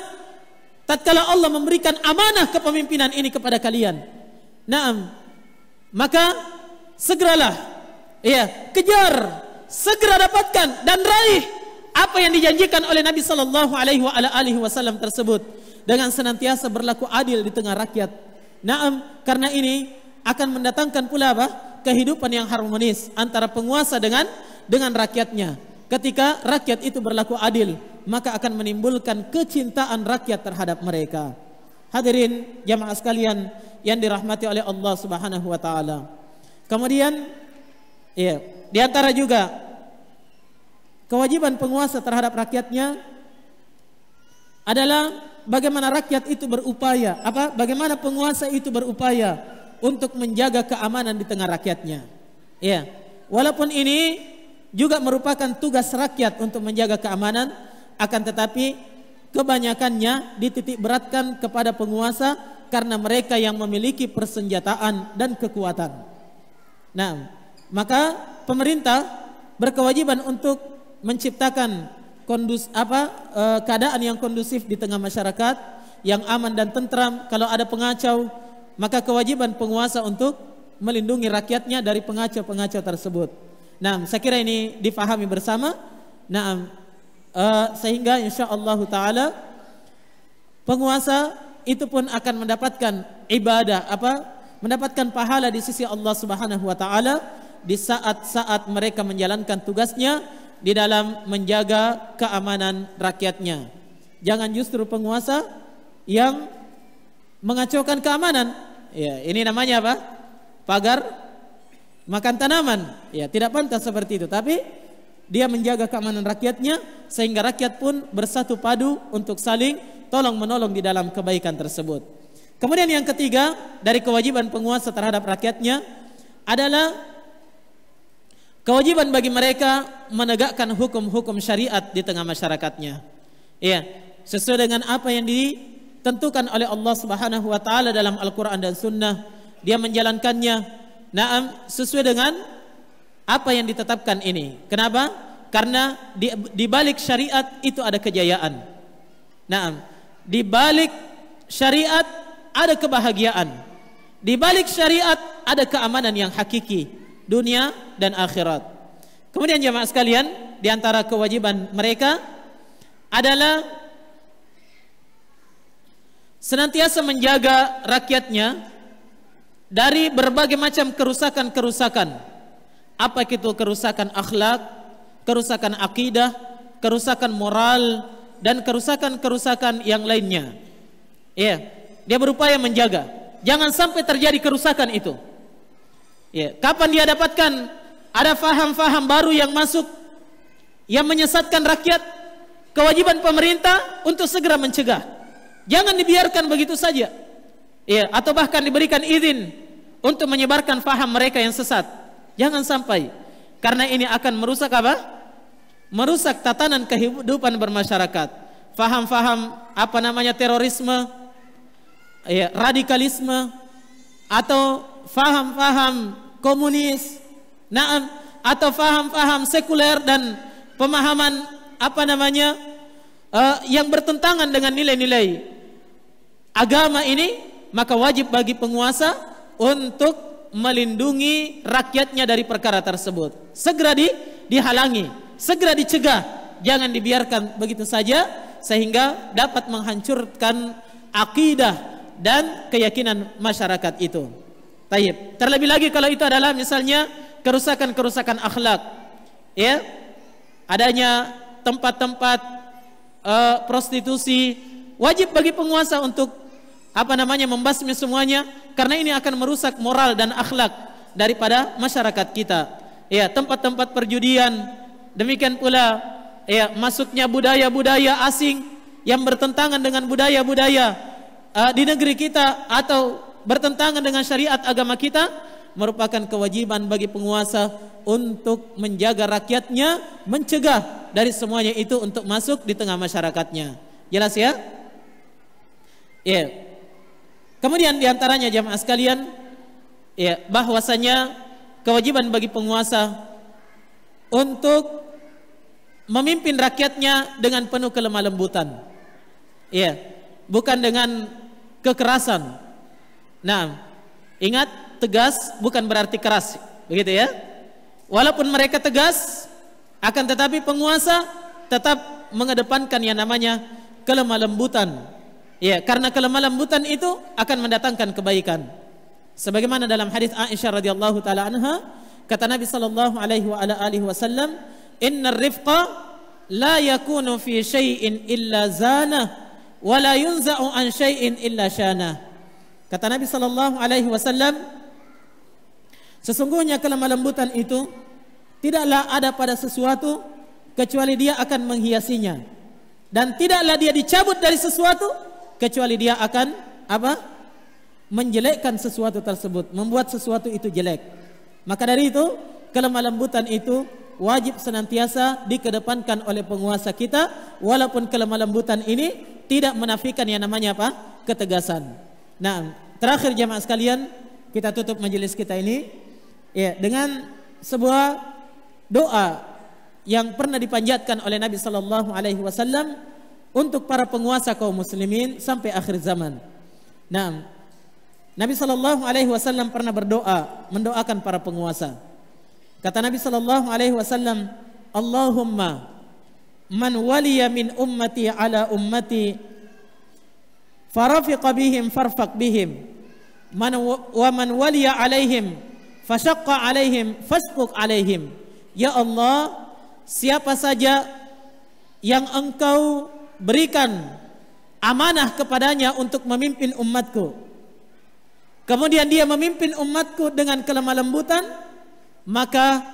tatkala Allah memberikan amanah kepemimpinan ini kepada kalian. Naam, maka segeralah kejar, segera dapatkan dan raih apa yang dijanjikan oleh Nabi sallallahu alaihi wasallam tersebut dengan senantiasa berlaku adil di tengah rakyat. Naam, karena ini akan mendatangkan pula kehidupan yang harmonis antara penguasa dengan rakyatnya. Ketika rakyat itu berlaku adil, maka akan menimbulkan kecintaan rakyat terhadap mereka. Hadirin jamaah sekalian yang dirahmati oleh Allah Subhanahu wa taala. Kemudian di antara juga kewajiban penguasa terhadap rakyatnya adalah bagaimana rakyat itu berupaya, bagaimana penguasa itu berupaya untuk menjaga keamanan di tengah rakyatnya. Walaupun ini juga merupakan tugas rakyat untuk menjaga keamanan, akan tetapi kebanyakannya dititik beratkan kepada penguasa karena mereka yang memiliki persenjataan dan kekuatan. Nah, maka pemerintah berkewajiban untuk menciptakan keadaan yang kondusif di tengah masyarakat, yang aman dan tentram. Kalau ada pengacau, maka kewajiban penguasa untuk melindungi rakyatnya dari pengacau-pengacau tersebut. Nah, saya kira ini difahami bersama. Nah, sehingga insyaallah taala penguasa itu pun akan mendapatkan ibadah, mendapatkan pahala di sisi Allah Subhanahu wa taala di saat-saat mereka menjalankan tugasnya di dalam menjaga keamanan rakyatnya. Jangan justru penguasa yang mengacaukan keamanan. Ini namanya pagar makan tanaman. Tidak pantas seperti itu. Tapi dia menjaga keamanan rakyatnya sehingga rakyat pun bersatu padu untuk saling tolong menolong di dalam kebaikan tersebut. Kemudian yang ketiga dari kewajiban penguasa terhadap rakyatnya adalah kewajiban bagi mereka menegakkan hukum-hukum syariat di tengah masyarakatnya. Sesuai dengan apa yang ditentukan oleh Allah Subhanahu wa taala dalam Al-Qur'an dan Sunnah, dia menjalankannya sesuai dengan apa yang ditetapkan ini. Kenapa? Karena di balik syariat itu ada kejayaan. Di balik syariat ada kebahagiaan. Di balik syariat ada keamanan yang hakiki dunia dan akhirat. Kemudian jemaah sekalian, di antara kewajiban mereka adalah senantiasa menjaga rakyatnya dari berbagai macam kerusakan-kerusakan. Apa itu kerusakan akhlak, kerusakan akidah, kerusakan moral, dan kerusakan-kerusakan yang lainnya. Dia berupaya menjaga jangan sampai terjadi kerusakan itu. Kapan dia dapatkan ada faham-faham baru yang masuk yang menyesatkan rakyat, kewajiban pemerintah untuk segera mencegah. Jangan dibiarkan begitu saja. Atau bahkan diberikan izin untuk menyebarkan faham mereka yang sesat. Jangan sampai, karena ini akan merusak merusak tatanan kehidupan bermasyarakat. Faham-faham terorisme, radikalisme, atau faham-faham komunis, atau faham-faham sekuler dan pemahaman yang bertentangan dengan nilai-nilai agama ini, maka wajib bagi penguasa untuk melindungi rakyatnya dari perkara tersebut. Segera dihalangi, segera dicegah, jangan dibiarkan begitu saja sehingga dapat menghancurkan akidah dan keyakinan masyarakat itu. Taib. Terlebih lagi kalau itu adalah misalnya kerusakan-kerusakan akhlak, adanya tempat-tempat prostitusi, wajib bagi penguasa untuk membasmi semuanya, karena ini akan merusak moral dan akhlak daripada masyarakat kita. Tempat-tempat perjudian, demikian pula masuknya budaya-budaya asing yang bertentangan dengan budaya-budaya di negeri kita atau bertentangan dengan syariat agama kita, merupakan kewajiban bagi penguasa untuk menjaga rakyatnya, mencegah dari semuanya itu untuk masuk di tengah masyarakatnya. Jelas ya? Kemudian diantaranya jamaah sekalian, bahwasanya kewajiban bagi penguasa untuk memimpin rakyatnya dengan penuh kelemah lembutan. Ya, bukan dengan kekerasan. Nah, ingat, tegas bukan berarti keras, begitu ya. Walaupun mereka tegas, akan tetapi penguasa tetap mengedepankan yang namanya kelemah lembutan. Ya, karena kelemah lembutan itu akan mendatangkan kebaikan. Sebagaimana dalam hadis Aisyah radhiyallahu taala anha, kata Nabi sallallahu alaihi wasallam, "Innar rifqa la yakunu fi syai'in illa zanah wa la yunza'u an syai'in illa syanah." Kata Nabi sallallahu alaihi wasallam, sesungguhnya kelemah lembutan itu tidaklah ada pada sesuatu kecuali dia akan menghiasinya, dan tidaklah dia dicabut dari sesuatu kecuali dia akan apa? Menjelekkan sesuatu tersebut, membuat sesuatu itu jelek. Maka dari itu, kelemah lembutan itu wajib senantiasa dikedepankan oleh penguasa kita, walaupun kelemah lembutan ini tidak menafikan yang namanya apa? Ketegasan. Nah, terakhir jamaah sekalian, kita tutup majelis kita ini ya dengan sebuah doa yang pernah dipanjatkan oleh Nabi sallallahu alaihi wasallam untuk para penguasa kaum muslimin sampai akhir zaman. Nah, Nabi sallallahu alaihi wasallam pernah berdoa, mendoakan para penguasa. Kata Nabi sallallahu alaihi wasallam, "Allahumma man waliya min ummati ala ummati farafiqa bihim farfaq bihim wa man waliya alaihim fashaqqa alaihim fasbuq alaihim." Ya Allah, siapa saja yang Engkau berikan amanah kepadanya untuk memimpin umatku, kemudian dia memimpin umatku dengan kelemah lembutan, maka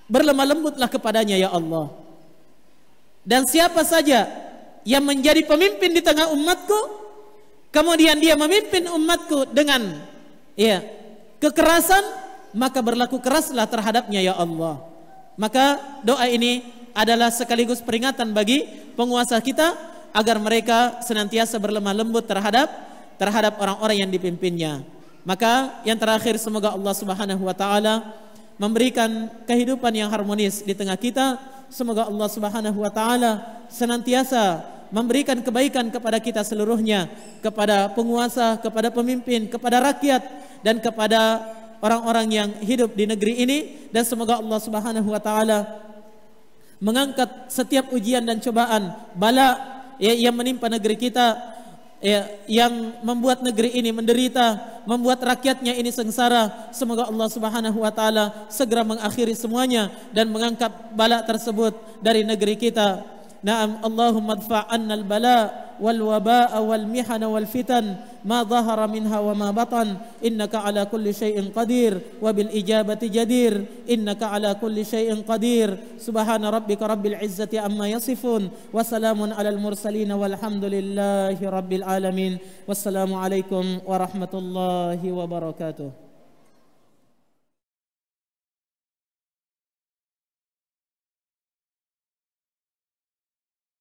berlemah lembutlah kepadanya ya Allah. Dan siapa saja yang menjadi pemimpin di tengah umatku, kemudian dia memimpin umatku dengan kekerasan, maka berlaku keraslah terhadapnya ya Allah. Maka doa ini adalah sekaligus peringatan bagi penguasa kita agar mereka senantiasa berlemah lembut terhadap orang-orang yang dipimpinnya. Maka yang terakhir, semoga Allah Subhanahu wa taala memberikan kehidupan yang harmonis di tengah kita. Semoga Allah Subhanahu wa taala senantiasa memberikan kebaikan kepada kita seluruhnya, kepada penguasa, kepada pemimpin, kepada rakyat, dan kepada orang-orang yang hidup di negeri ini. Dan semoga Allah Subhanahu wa taala mengangkat setiap ujian dan cobaan, bala yang menimpa negeri kita, yang membuat negeri ini menderita, membuat rakyatnya ini sengsara. Semoga Allah Subhanahu wa taala segera mengakhiri semuanya dan mengangkat bala tersebut dari negeri kita. Na'am, Allahumma adfa' 'annal bala wal waba'a wal mihana wal fitan ma dhahara minha wa ma batan, innaka ala kulli syai'in qadir wa bil ijabati jadir, innaka ala kulli syai'in qadir. Subhana rabbika rabbil izzati amma yasifun wa salamun alal mursalin walhamdulillahi rabbil alamin. Wassalamu alaikum warahmatullahi wabarakatuh.